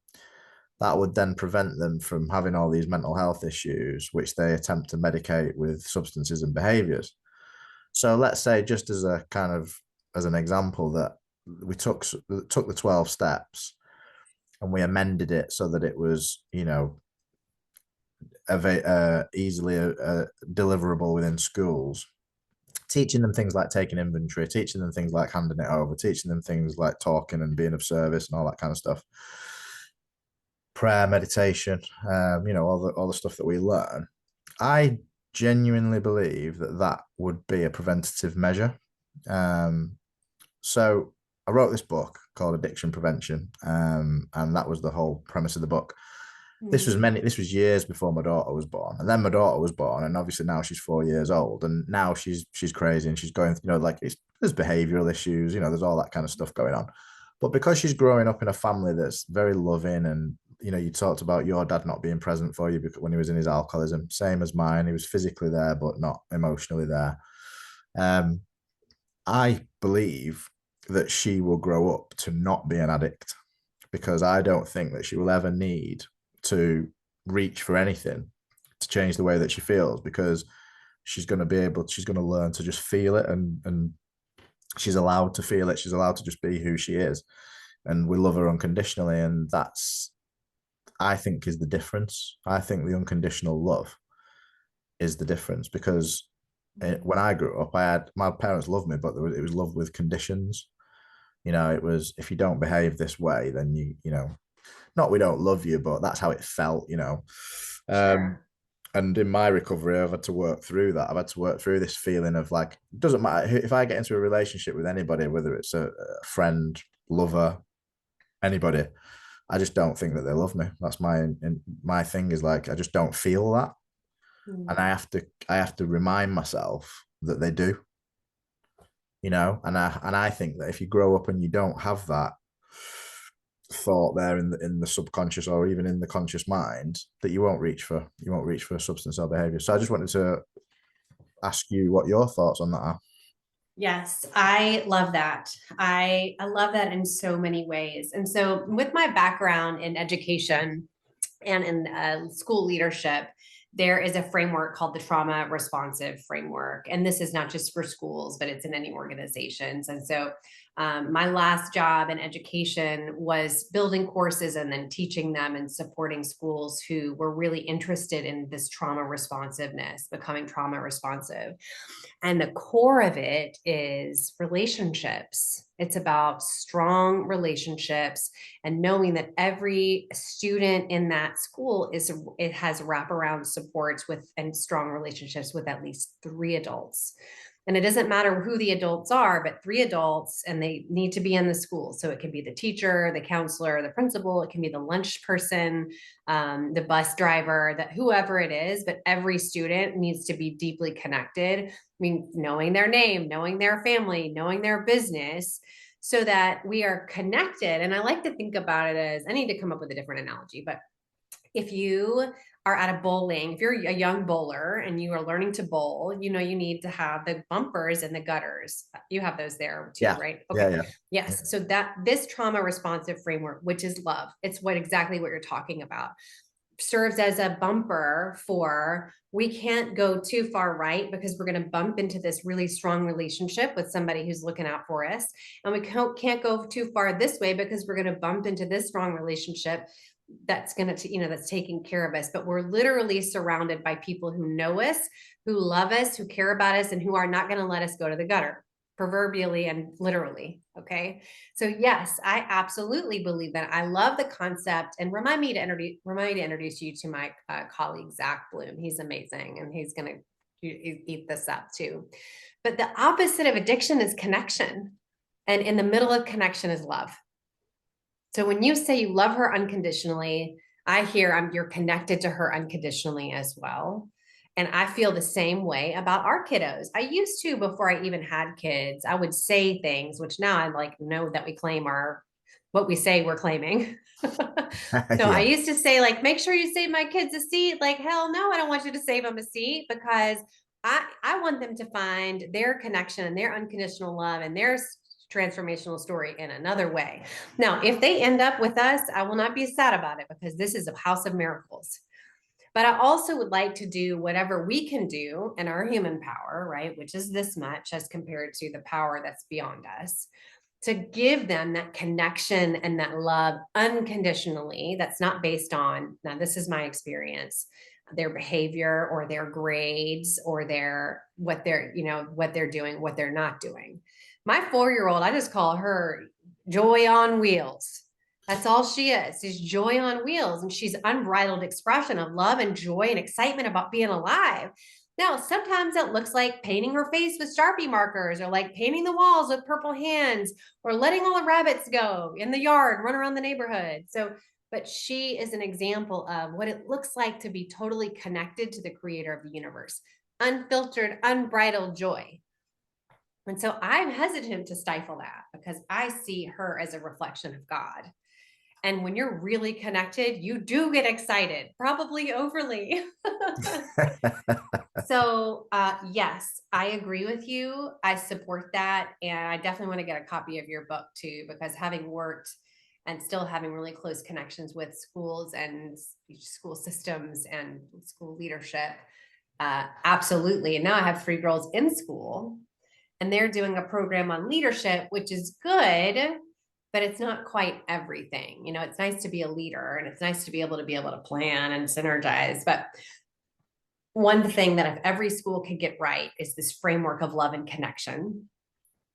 that would then prevent them from having all these mental health issues, which they attempt to medicate with substances and behaviors. So let's say, just as a kind of as an example, that we took the 12 steps and we amended it so that it was, easily deliverable within schools, teaching them things like taking inventory, teaching them things like handing it over, teaching them things like talking and being of service and all that kind of stuff. Prayer, meditation, all the stuff that we learn. I genuinely believe that that would be a preventative measure. Um, so I wrote this book called Addiction Prevention, and that was the whole premise of the book. Hmm. This was years before my daughter was born, and then my daughter was born, and obviously now she's 4 years old, and now she's crazy, and she's going, like, there's behavioral issues, there's all that kind of stuff going on. But because she's growing up in a family that's very loving, and you talked about your dad not being present for you when he was in his alcoholism, same as mine. He was physically there but not emotionally there. um I believe that she will grow up to not be an addict, because I don't think that she will ever need to reach for anything to change the way that she feels, because she's going to she's going to learn to just feel it, and she's allowed to feel it. She's allowed to just be who she is. And we love her unconditionally. And that's, I think, is the difference. I think the unconditional love is the difference, because when I grew up, I had, my parents loved me, but it was love with conditions. You know, it was, if you don't behave this way, then you know, not we don't love you, but that's how it felt, you know. Um, Sure. and in my recovery, I've had to work through that. I've had to work through this feeling of like, it doesn't matter if I get into a relationship with anybody, whether it's a friend, lover, anybody, I just don't think that they love me. That's my thing is like, I just don't feel that. And Mm. I have to remind myself that they do, you know. And I think that if you grow up and you don't have that thought there in the subconscious or even in the conscious mind, that you won't reach for substance or behavior. So I just wanted to ask you what your thoughts on that are. Yes, I love that. I love that in so many ways. And so, with my background in education and in school leadership, there is a framework called the trauma responsive framework. And this is not just for schools, but it's in any organizations. And so, my last job in education was building courses and then teaching them and supporting schools who were really interested in this trauma responsiveness, becoming trauma responsive. And the core of it is relationships. It's about strong relationships and knowing that every student in that school it has wraparound supports with and strong relationships with at least three adults. And it doesn't matter who the adults are, but three adults, and they need to be in the school. So it can be the teacher, the counselor, the principal, it can be the lunch person, the bus driver, that whoever it is, but every student needs to be deeply connected. I mean, knowing their name, knowing their family, knowing their business, so that we are connected. And I like to think about it as, I need to come up with a different analogy, but if you are at a bowling, if you're a young bowler and you are learning to bowl, you know, you need to have the bumpers and the gutters. You have those there too, Yeah, right? yeah, Okay. yeah, yeah. Yes. So that this trauma responsive framework, which is love, it's what exactly what you're talking about, serves as a bumper for, we can't go too far right because we're going to bump into this really strong relationship with somebody who's looking out for us. And we can't go too far this way because we're going to bump into this strong relationship that's going to, you know, that's taking care of us. But we're literally surrounded by people who know us, who love us, who care about us, and who are not going to let us go to the gutter, proverbially and literally. Okay. So yes, I absolutely believe that. I love the concept, and remind me to introduce you to my colleague, Zach Bloom. He's amazing. And he's going to eat this up too. But the opposite of addiction is connection. And in the middle of connection is love. So when you say you love her unconditionally, I hear you're connected to her unconditionally as well. And I feel the same way about our kiddos. I used to, before I even had kids, I would say things, which now I like know that we claim are what we say we're claiming. So I Yeah. used to say, like, make sure you save my kids a seat. Like, hell no, I don't want you to save them a seat, because I want them to find their connection and their unconditional love and their transformational story in another way. Now, if they end up with us, I will not be sad about it, because this is a house of miracles. But I also would like to do whatever we can do in our human power, right? Which is this much as compared to the power that's beyond us, to give them that connection and that love unconditionally. That's not based on, now this is my experience, their behavior or their grades or their, what they're, you know, what they're doing, what they're not doing. My 4-year-old, I just call her joy on wheels. That's all she is. She's joy on wheels. And she's unbridled expression of love and joy and excitement about being alive. Now, sometimes it looks like painting her face with Sharpie markers, or like painting the walls with purple hands, or letting all the rabbits go in the yard, run around the neighborhood. So, but she is an example of what it looks like to be totally connected to the creator of the universe, unfiltered, unbridled joy. And so I'm hesitant to stifle that, because I see her as a reflection of God. And when you're really connected, you do get excited, probably overly. So, yes, I agree with you. I support that. And I definitely want to get a copy of your book too, because having worked and still having really close connections with schools and school systems and school leadership. Absolutely. And now I have 3 girls in school, and they're doing a program on leadership, which is good, but it's not quite everything. It's nice to be a leader, and it's nice to be able to plan and synergize. But one thing that if every school could get right is this framework of love and connection.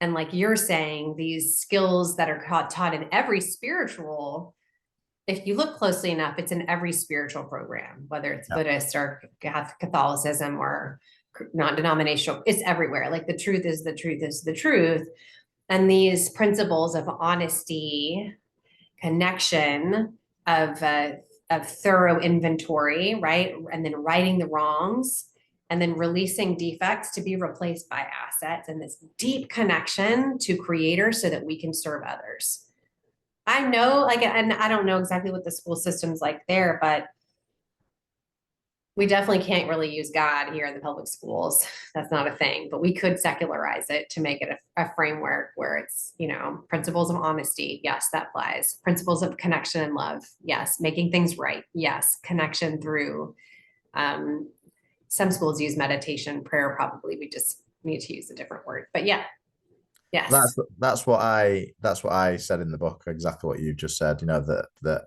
And like you're saying, these skills that are taught in every spiritual, if you look closely enough, it's in every spiritual program, whether it's Yeah. Buddhist or Catholicism or non-denominational, it's everywhere. Like the truth is the truth is the truth. And these principles of honesty, connection, of thorough inventory, right? And then righting the wrongs, and then releasing defects to be replaced by assets, and this deep connection to creator so that we can serve others. I know, like, and I don't know exactly what the school system's like there, but we definitely can't really use God here in the public schools. That's not a thing, but we could secularize it to make it a framework where it's, principles of honesty. Yes, that applies. Principles of connection and love. Yes. Making things right. Yes. Connection through, some schools use meditation, prayer. Probably we just need to use a different word, but yeah. That's Yes. that's what I said in the book, exactly what you just said, that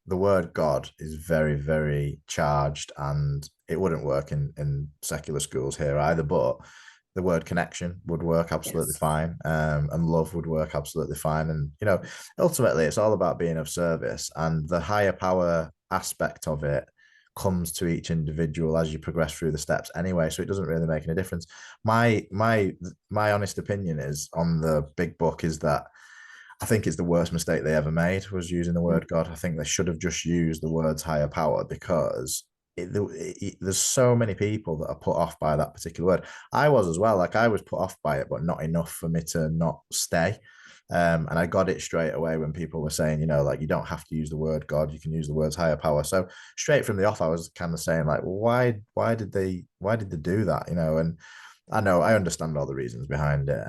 the word God is very, very charged, and it wouldn't work in secular schools here either. But the word connection would work absolutely Yes. fine, and love would work absolutely fine. And ultimately, it's all about being of service, and the higher power aspect of it comes to each individual as you progress through the steps anyway. So it doesn't really make any difference. My honest opinion is on the big book is that I think it's the worst mistake they ever made was using the word God. I think they should have just used the words higher power, because there's so many people that are put off by that particular word. I was as well. Like, I was put off by it, but not enough for me to not stay. And I got it straight away when people were saying, like, you don't have to use the word God, you can use the words higher power. So straight from the off, I was kind of saying, like, well, why did they do that? And I know I understand all the reasons behind it.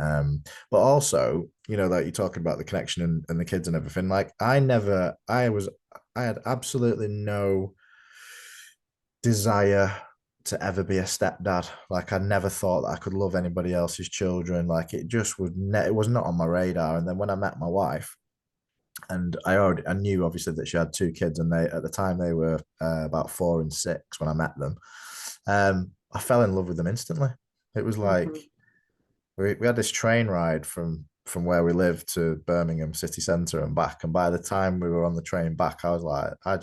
But also, like you're talking about the connection and the kids and everything. Like, I had absolutely no desire to ever be a stepdad. Like, I never thought that I could love anybody else's children. Like, it just it was not on my radar. And then when I met my wife, and I knew obviously that she had 2 kids, and they at the time they were about 4 and 6 when I met them. I fell in love with them instantly. It was like Mm-hmm. we had this train ride from where we lived to Birmingham city centre and back. And by the time we were on the train back, I was like, I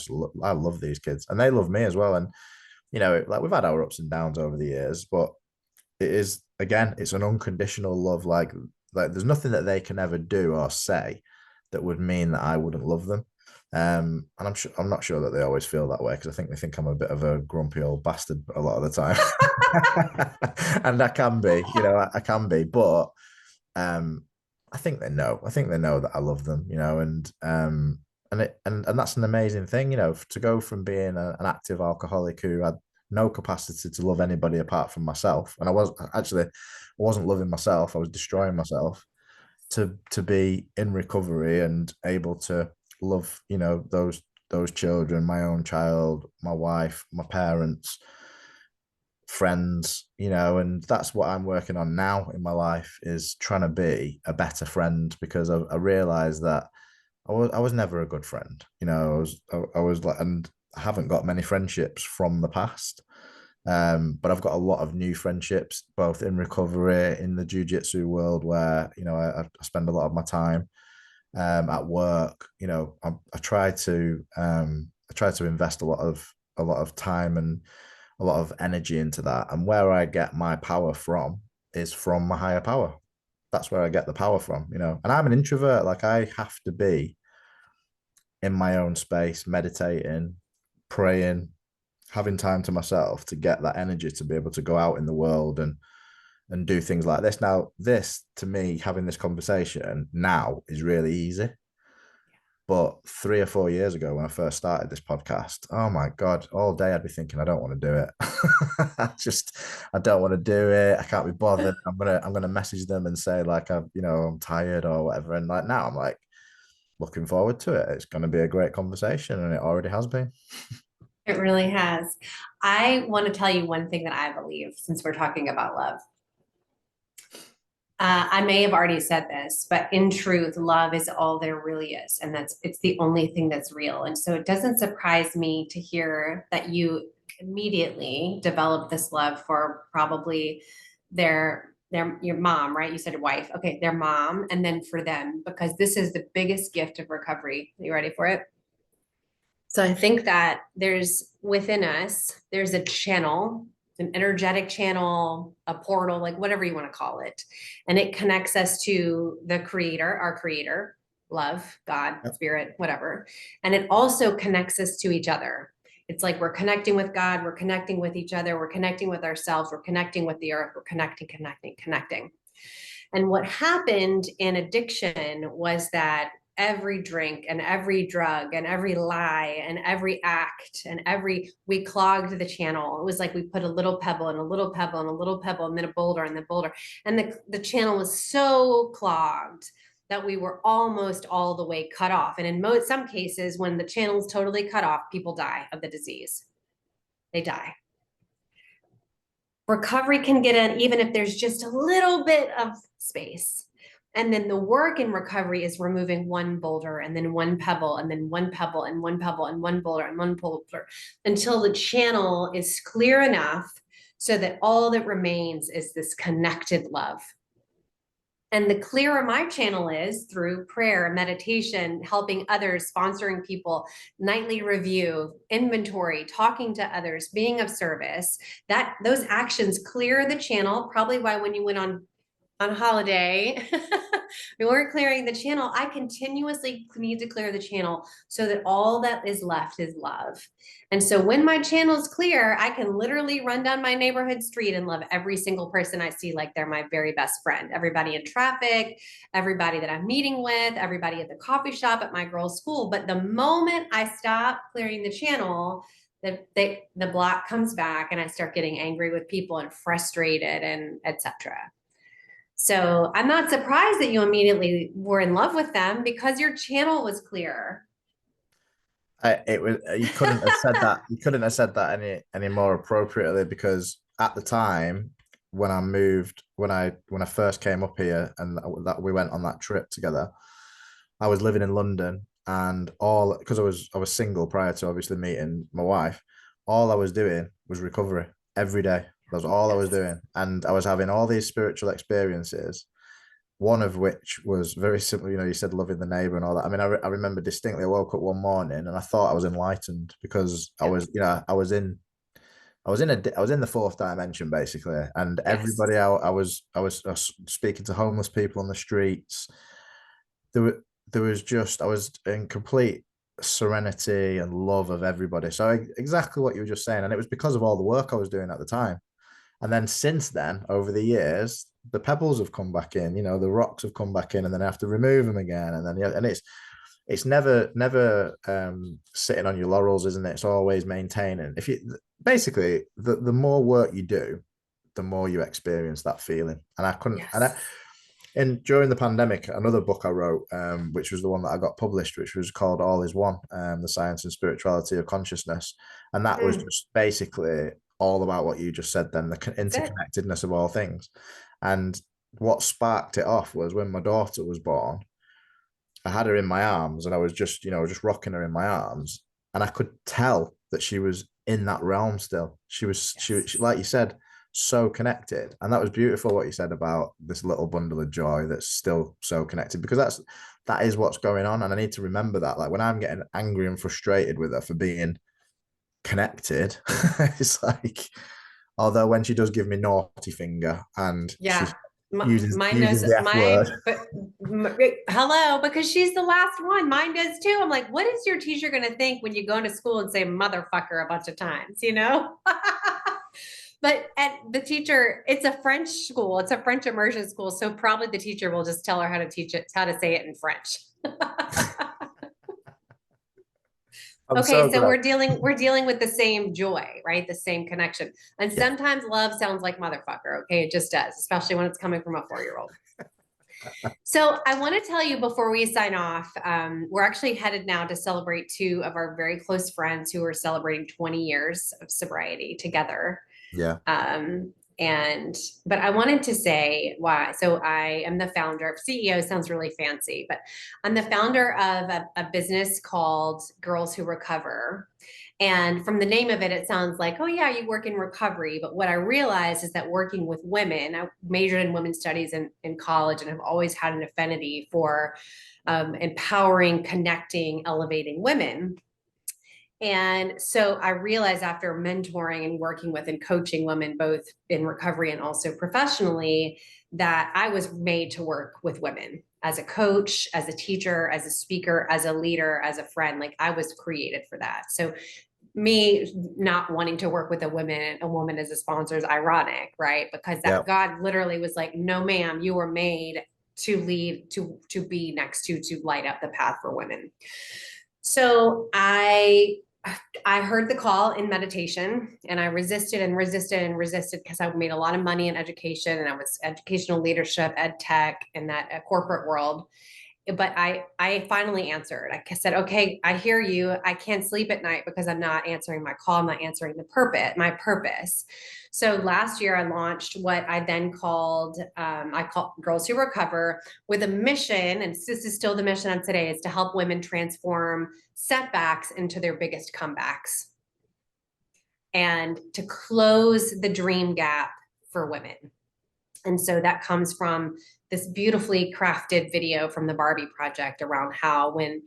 love these kids, and they love me as well. And like, we've had our ups and downs over the years, but it is, again, it's an unconditional love. Like there's nothing that they can ever do or say that would mean that I wouldn't love them. And I'm not sure that they always feel that way, because I think they think I'm a bit of a grumpy old bastard a lot of the time. And I can be, I can be, but um, I think they know. I think they know that I love them, and that's an amazing thing, to go from being an active alcoholic who had no capacity to love anybody apart from myself, and I wasn't loving myself. I was destroying myself, to be in recovery and able to love, those children, my own child, my wife, my parents, friends, and that's what I'm working on now in my life, is trying to be a better friend, because I realized that I was never a good friend. I was like, and I haven't got many friendships from the past. But I've got a lot of new friendships, both in recovery, in the jiu-jitsu world, where I spend a lot of my time, at work. I try to invest a lot of time and a lot of energy into that. And where I get my power from is from my higher power. That's where I get the power from. And I'm an introvert. Like, I have to be in my own space, meditating, praying, having time to myself to get that energy to be able to go out in the world and do things like this. Now, this, to me, having this conversation now is really easy. But 3 or 4 years ago, when I first started this podcast, oh my God, all day I'd be thinking, I don't want to do it. I don't want to do it. I can't be bothered. I'm gonna message them and say, like, I'm tired or whatever. And like, now I'm like, looking forward to it. It's going to be a great conversation, and it already has been. It really has. I want to tell you one thing that I believe since we're talking about love. I may have already said this, but in truth, love is all there really is. And it's the only thing that's real. And so it doesn't surprise me to hear that you immediately developed this love for probably your mom, right? You said wife. Okay, their mom, and then for them, because this is the biggest gift of recovery. Are you ready for it? So I think that there's within us, there's a channel, an energetic channel, a portal, like whatever you want to call it. And it connects us to the creator, our creator, love, God, Yep. spirit, whatever. And it also connects us to each other. It's like we're connecting with God, we're connecting with each other, we're connecting with ourselves, we're connecting with the earth, we're connecting. And what happened in addiction was that every drink and every drug and every lie and every act and we clogged the channel. It was like we put a little pebble and a little pebble and a little pebble and then a boulder and then boulder. And the channel was so clogged that we were almost all the way cut off. And in some cases, when the channel is totally cut off, people die of the disease. They die. Recovery can get in even if there's just a little bit of space. And then the work in recovery is removing one boulder and then one pebble and then one pebble and one pebble and one boulder and one boulder until the channel is clear enough so that all that remains is this connected love. And the clearer my channel is through prayer, meditation, helping others, sponsoring people, nightly review, inventory, talking to others, being of service, that those actions clear the channel. Probably why when you went on holiday, we weren't clearing the channel. I continuously need to clear the channel so that all that is left is love. And so when my channel is clear, I can literally run down my neighborhood street and love every single person I see like they're my very best friend. Everybody in traffic, everybody that I'm meeting with, everybody at the coffee shop, at my girls' school. But the moment I stop clearing the channel, the block comes back and I start getting angry with people and frustrated and etc. So I'm not surprised that you immediately were in love with them because your channel was clear. It was you couldn't have said that. You couldn't have said that any more appropriately, because at the time when I moved, when I first came up here and that we went on that trip together, I was living in London, and all because I was single prior to obviously meeting my wife. All I was doing was recovery every day. That's all I was Yes. doing, and I was having all these spiritual experiences. One of which was very simple. You said loving the neighbor and all that. I mean, I remember distinctly. I woke up one morning and I thought I was enlightened because I Yep. was, I was in the fourth dimension basically, and Yes. everybody I was speaking to homeless people on the streets. There were there was just I was in complete serenity and love of everybody. So exactly what you were just saying, and it was because of all the work I was doing at the time. And then since then, over the years, the pebbles have come back in. The rocks have come back in, and then I have to remove them again. And then and it's never sitting on your laurels, isn't it? It's always maintaining. If you basically the more work you do, the more you experience that feeling. And I couldn't Yes. and during the pandemic, another book I wrote, which was the one that I got published, which was called All Is One, the science and spirituality of consciousness. And that was Mm, just basically all about what you just said then, the that's it. interconnectedness of all things. And what sparked it off was when my daughter was born. I had her in my arms and I was just rocking her in my arms. And I could tell that she was in that realm still. She, Yes. like you said, so connected. And that was beautiful what you said about this little bundle of joy that's still so connected, because that is what's going on. And I need to remember that. Like when I'm getting angry and frustrated with her for being connected, it's like, although when she does give me naughty finger and she Yeah. Mine uses knows the F word. but hello, because she's the last one. Mine does too. I'm like, what is your teacher going to think when you go into school and say motherfucker a bunch of times, you know? But at the teacher, it's a French school, it's a French immersion school. So probably the teacher will just tell her how to teach it, how to say it in French. I'm so Okay, so glad. we're dealing with the same joy, right? The same connection. And Yeah. sometimes love sounds like motherfucker. Okay, it just does, especially when it's coming from a 4-year-old. So I want to tell you before we sign off, we're actually headed now to celebrate two of our very close friends who are celebrating 20 years of sobriety together. Yeah. Um, but I wanted to say why. So I am the founder of CEO, sounds really fancy, but I'm the founder of a business called Girls Who Recover. And from the name of it, it sounds like, oh, yeah, you work in recovery. But what I realized is that working with women, I majored in women's studies in college and have always had an affinity for empowering, connecting, elevating women. And so I realized after mentoring and working with and coaching women, both in recovery and also professionally, that I was made to work with women as a coach, as a teacher, as a speaker, as a leader, as a friend. Like I was created for that. So me not wanting to work with a woman as a sponsor is ironic, right? Because Yeah. that God literally was like, no, ma'am, you were made to lead, to be next to light up the path for women. So I heard the call in meditation and I resisted and resisted and resisted because I made a lot of money in education and I was educational leadership, ed tech, in that corporate world. But I finally answered. I said, okay, I hear you. I can't sleep at night because I'm not answering my call. I'm not answering my purpose. So last year I launched what I then called, I call Girls Who Recover, with a mission. And this is still the mission of today, is to help women transform setbacks into their biggest comebacks and to close the dream gap for women. And so that comes from this beautifully crafted video from the Barbie Project around how when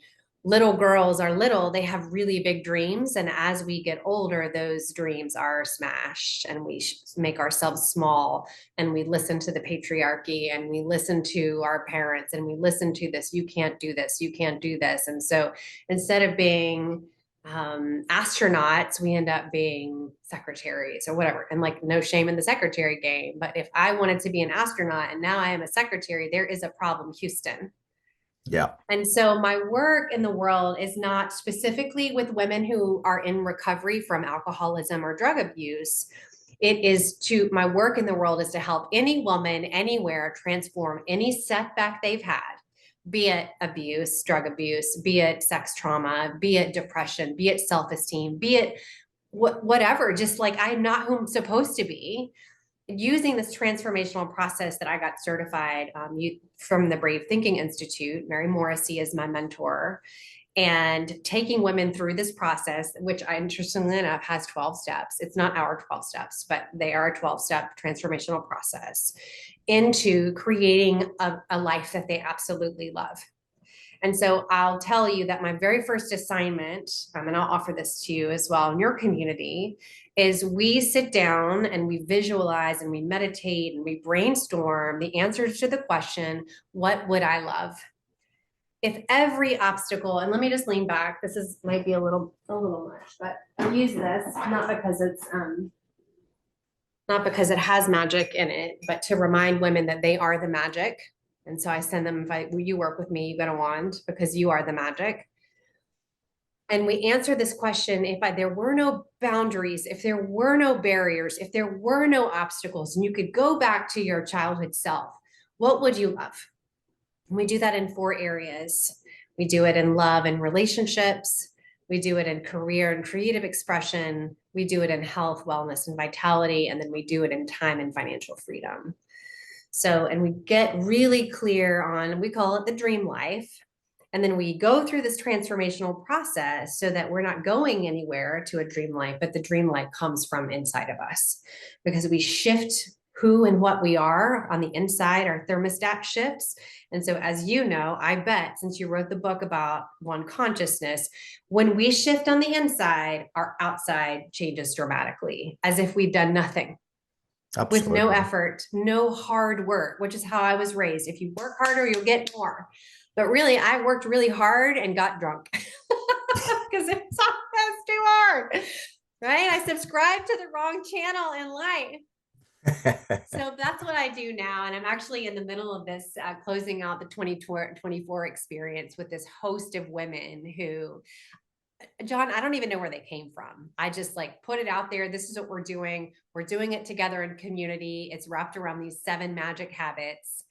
little girls are little, they have really big dreams. And as we get older, those dreams are smashed and we make ourselves small and we listen to the patriarchy and we listen to our parents and we listen to this, you can't do this, you can't do this. And so instead of being astronauts, we end up being secretaries or whatever. And like, no shame in the secretary game. But if I wanted to be an astronaut and now I am a secretary, there is a problem, Houston. Yeah. And so my work in the world is not specifically with women who are in recovery from alcoholism or drug abuse. My work in the world is to help any woman anywhere transform any setback they've had, be it abuse, drug abuse, be it sex trauma, be it depression, be it self-esteem, be it whatever, just like I'm not who I'm supposed to be, using this transformational process that I got certified from the Brave Thinking Institute. Mary Morrissey is my mentor, and taking women through this process, which interestingly enough has 12 steps. It's not our 12 steps, but they are a 12-step transformational process into creating a life that they absolutely love. And so I'll tell you that my very first assignment, and I'll offer this to you as well in your community, is we sit down and we visualize and we meditate and we brainstorm the answers to the question, what would I love? If every obstacle, and let me just lean back, might be a little much, but I use this not because it has magic in it, but to remind women that they are the magic. And so I send them, will you work with me? You got a wand because you are the magic. And we answer this question, there were no boundaries, if there were no barriers, if there were no obstacles, and you could go back to your childhood self, what would you love? And we do that in 4 areas. We do it in love and relationships. We do it in career and creative expression. We do it in health, wellness, and vitality. And then we do it in time and financial freedom. So, and we get really clear on, we call it the dream life. And then we go through this transformational process so that we're not going anywhere to a dream life, but the dream life comes from inside of us because we shift who and what we are on the inside, our thermostat shifts. And so, as you know, I bet since you wrote the book about one consciousness, when we shift on the inside, our outside changes dramatically, as if we've done nothing. Absolutely. With no effort, no hard work, which is how I was raised. If you work harder, you'll get more. But really, I worked really hard and got drunk because it was almost too hard, right? I subscribed to the wrong channel in life. So that's what I do now. And I'm actually in the middle of this, closing out the 2024 experience with this host of women who, John, I don't even know where they came from. I just like put it out there. This is what we're doing. We're doing it together in community. It's wrapped around these 7 magic habits.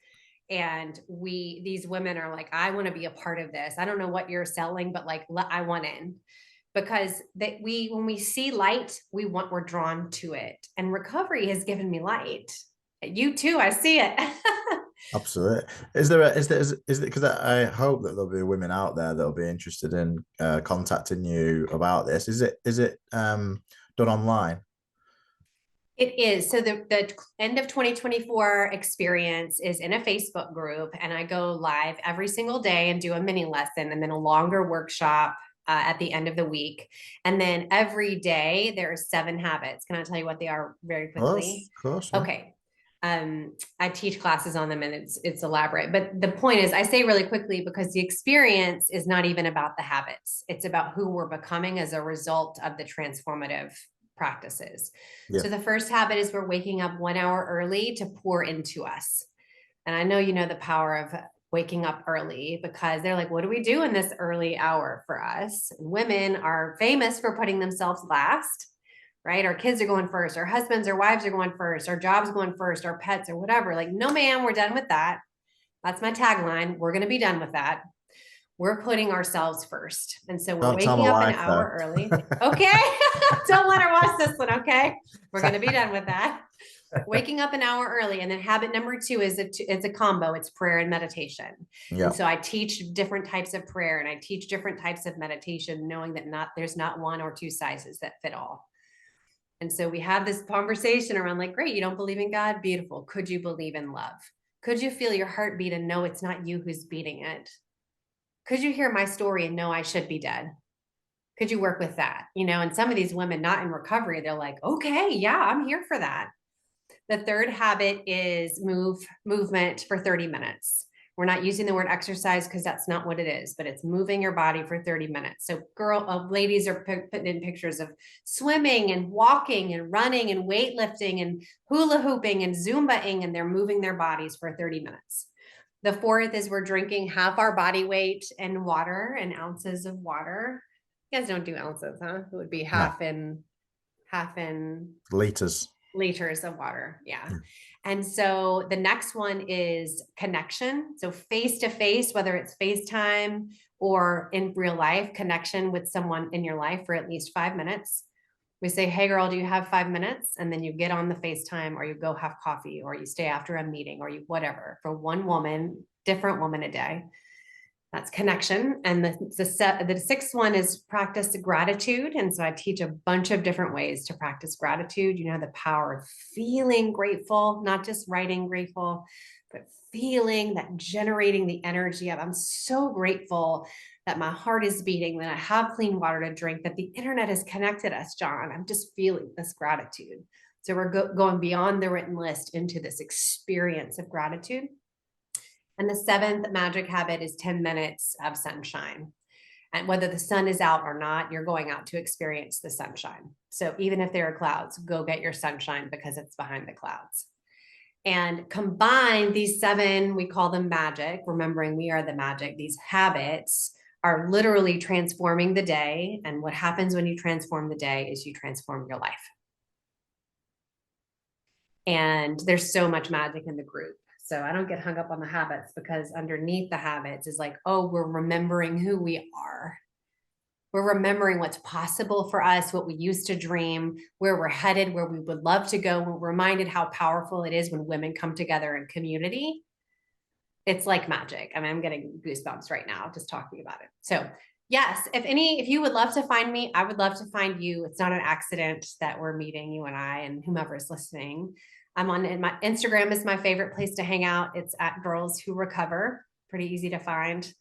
And these women are like, I want to be a part of this. I don't know what you're selling, but like, I want in, because when we see light, we're drawn to it. And recovery has given me light. You too. I see it. Absolutely. Is there because I hope that there'll be women out there that'll be interested in contacting you about this. Is it done online? It is. So the end of 2024 experience is in a Facebook group, and I go live every single day and do a mini lesson and then a longer workshop at the end of the week. And then every day there are 7 habits. Can I tell you what they are very quickly? Of course, yeah. Okay. I teach classes on them and it's elaborate. But the point is, I say really quickly because the experience is not even about the habits. It's about who we're becoming as a result of the transformative practices. Yeah. So the first habit is we're waking up 1 hour early to pour into us. And I know you know the power of waking up early, because they're like, what do we do in this early hour for us? And women are famous for putting themselves last, right? Our kids are going first, our husbands or wives are going first, our jobs going first, our pets or whatever. Like, no, ma'am, we're done with that. That's my tagline. We're going to be done with that. We're putting ourselves first. And so we're Don't tell my waking up an wife though. hour early. Okay. Don't let her watch this one. Okay. We're going to be done with that. Waking up an hour early. And then habit number 2 is it's a combo. It's prayer and meditation. Yeah. And so I teach different types of prayer and I teach different types of meditation, knowing that there's not one or two sizes that fit all. And so we have this conversation around like, great, you don't believe in God? Beautiful. Could you believe in love? Could you feel your heartbeat and know it's not you who's beating it? Could you hear my story and know I should be dead? Could you work with that? And some of these women not in recovery, they're like, okay, yeah, I'm here for that. The third habit is movement for 30 minutes. We're not using the word exercise because that's not what it is, but it's moving your body for 30 minutes. So ladies are putting in pictures of swimming and walking and running and weightlifting and hula hooping and Zumbaing, and they're moving their bodies for 30 minutes. The fourth is we're drinking half our body weight in water, and ounces of water. You guys don't do ounces, huh? It would be No. half in Liters. liters of water. Yeah. Yeah. And so the next one is connection. So face to face, whether it's FaceTime or in real life, connection with someone in your life for at least 5 minutes. We say, hey girl, do you have 5 minutes? And then you get on the FaceTime, or you go have coffee, or you stay after a meeting, or you whatever, for one woman, different woman a day. That's connection. And the sixth one is practice gratitude. And so I teach a bunch of different ways to practice gratitude. The power of feeling grateful, not just writing grateful, but feeling that, generating the energy of, I'm so grateful that my heart is beating, that I have clean water to drink, that the internet has connected us, John. I'm just feeling this gratitude. So we're going beyond the written list into this experience of gratitude. And the 7th magic habit is 10 minutes of sunshine. And whether the sun is out or not, you're going out to experience the sunshine. So even if there are clouds, go get your sunshine because it's behind the clouds. And combine these 7, we call them magic, remembering we are the magic. These habits are literally transforming the day. And what happens when you transform the day is you transform your life. And there's so much magic in the group. So I don't get hung up on the habits, because underneath the habits is like, oh, we're remembering who we are. We're remembering what's possible for us, what we used to dream, where we're headed, where we would love to go. We're reminded how powerful it is when women come together in community. It's like magic. I mean, I'm getting goosebumps right now just talking about it. So yes, if you would love to find me, I would love to find you. It's not an accident that we're meeting, you and I, and whomever is listening. I'm on my Instagram is my favorite place to hang out. It's at Girls Who Recover. Pretty easy to find.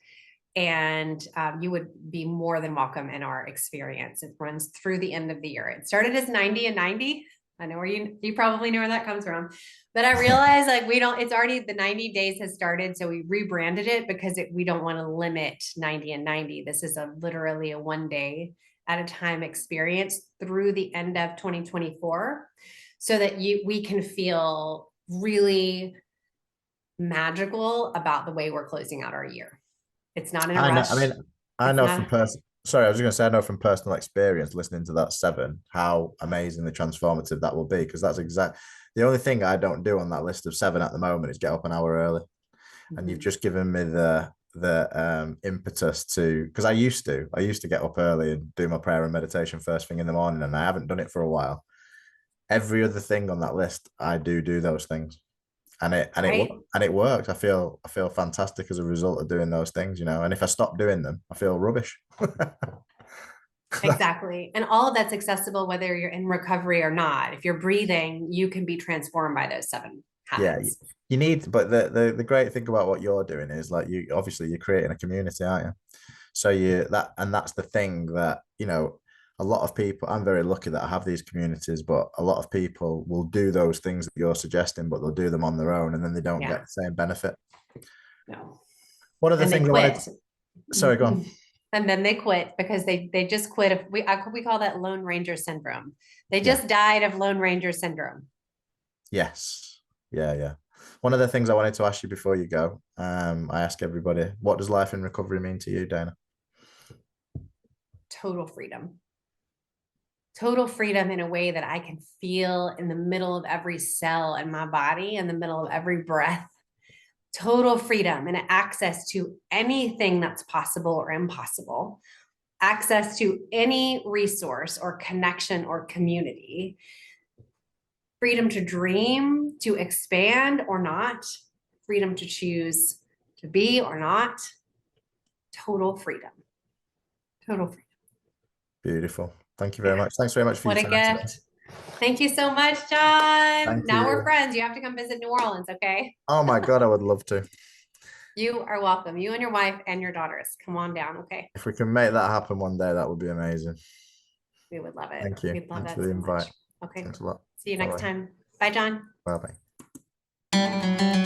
And you would be more than welcome in our experience. It runs through the end of the year. It started as 90 and 90. I know where you probably know where that comes from, but I realized like it's already, the 90 days has started. So we rebranded it because we don't want to limit 90 and 90. This is literally a 1 day at a time experience through the end of 2024, so that we can feel really magical about the way we're closing out our year. It's not in a rush. I know from personal. Sorry, I was going to say, I know from personal experience, listening to that 7, how amazingly transformative that will be. Because that's the only thing I don't do on that list of 7 at the moment is get up an hour early. and you've just given me the impetus to, because I used to get up early and do my prayer and meditation first thing in the morning, and I haven't done it for a while. Every other thing on that list, I do those things, and Right. it works. I feel fantastic as a result of doing those things, and if I stop doing them, I feel rubbish. Exactly. And all of that's accessible whether you're in recovery or not. If you're breathing, you can be transformed by those 7 Yeah, habits. you need, but the great thing about what you're doing is, like, you're creating a community, aren't you? So that's the thing that, a lot of people, I'm very lucky that I have these communities, but a lot of people will do those things that you're suggesting, but they'll do them on their own, and then they don't get Yeah. the same benefit. No. One of the And they things I wanted, quit. sorry, go on. And then they quit because they just quit. If we call that Lone Ranger syndrome. They Yeah. just died of Lone Ranger syndrome. Yes. Yeah, yeah. One of the things I wanted to ask you before you go, I ask everybody, what does life in recovery mean to you, Dana? Total freedom. Total freedom in a way that I can feel in the middle of every cell in my body, in the middle of every breath. Total freedom and access to anything that's possible or impossible, access to any resource or connection or community, freedom to dream, to expand or not, freedom to choose to be or not. Total freedom. Total freedom. Beautiful. Thank you very Yeah. much. Thanks very much for What your a time today. gift. Thank you so much, John. Thank Now we're you. friends. You have to come visit New Orleans, okay? Oh my God, I would love to. You are welcome. You and your wife and your daughters. Come on down, okay? If we can make that happen one day, that would be amazing. We would love it. Thank you. We'd love Thanks for that the so invite. much. Okay. Thanks a lot. See you next Bye-bye. time. Bye, John. Bye-bye.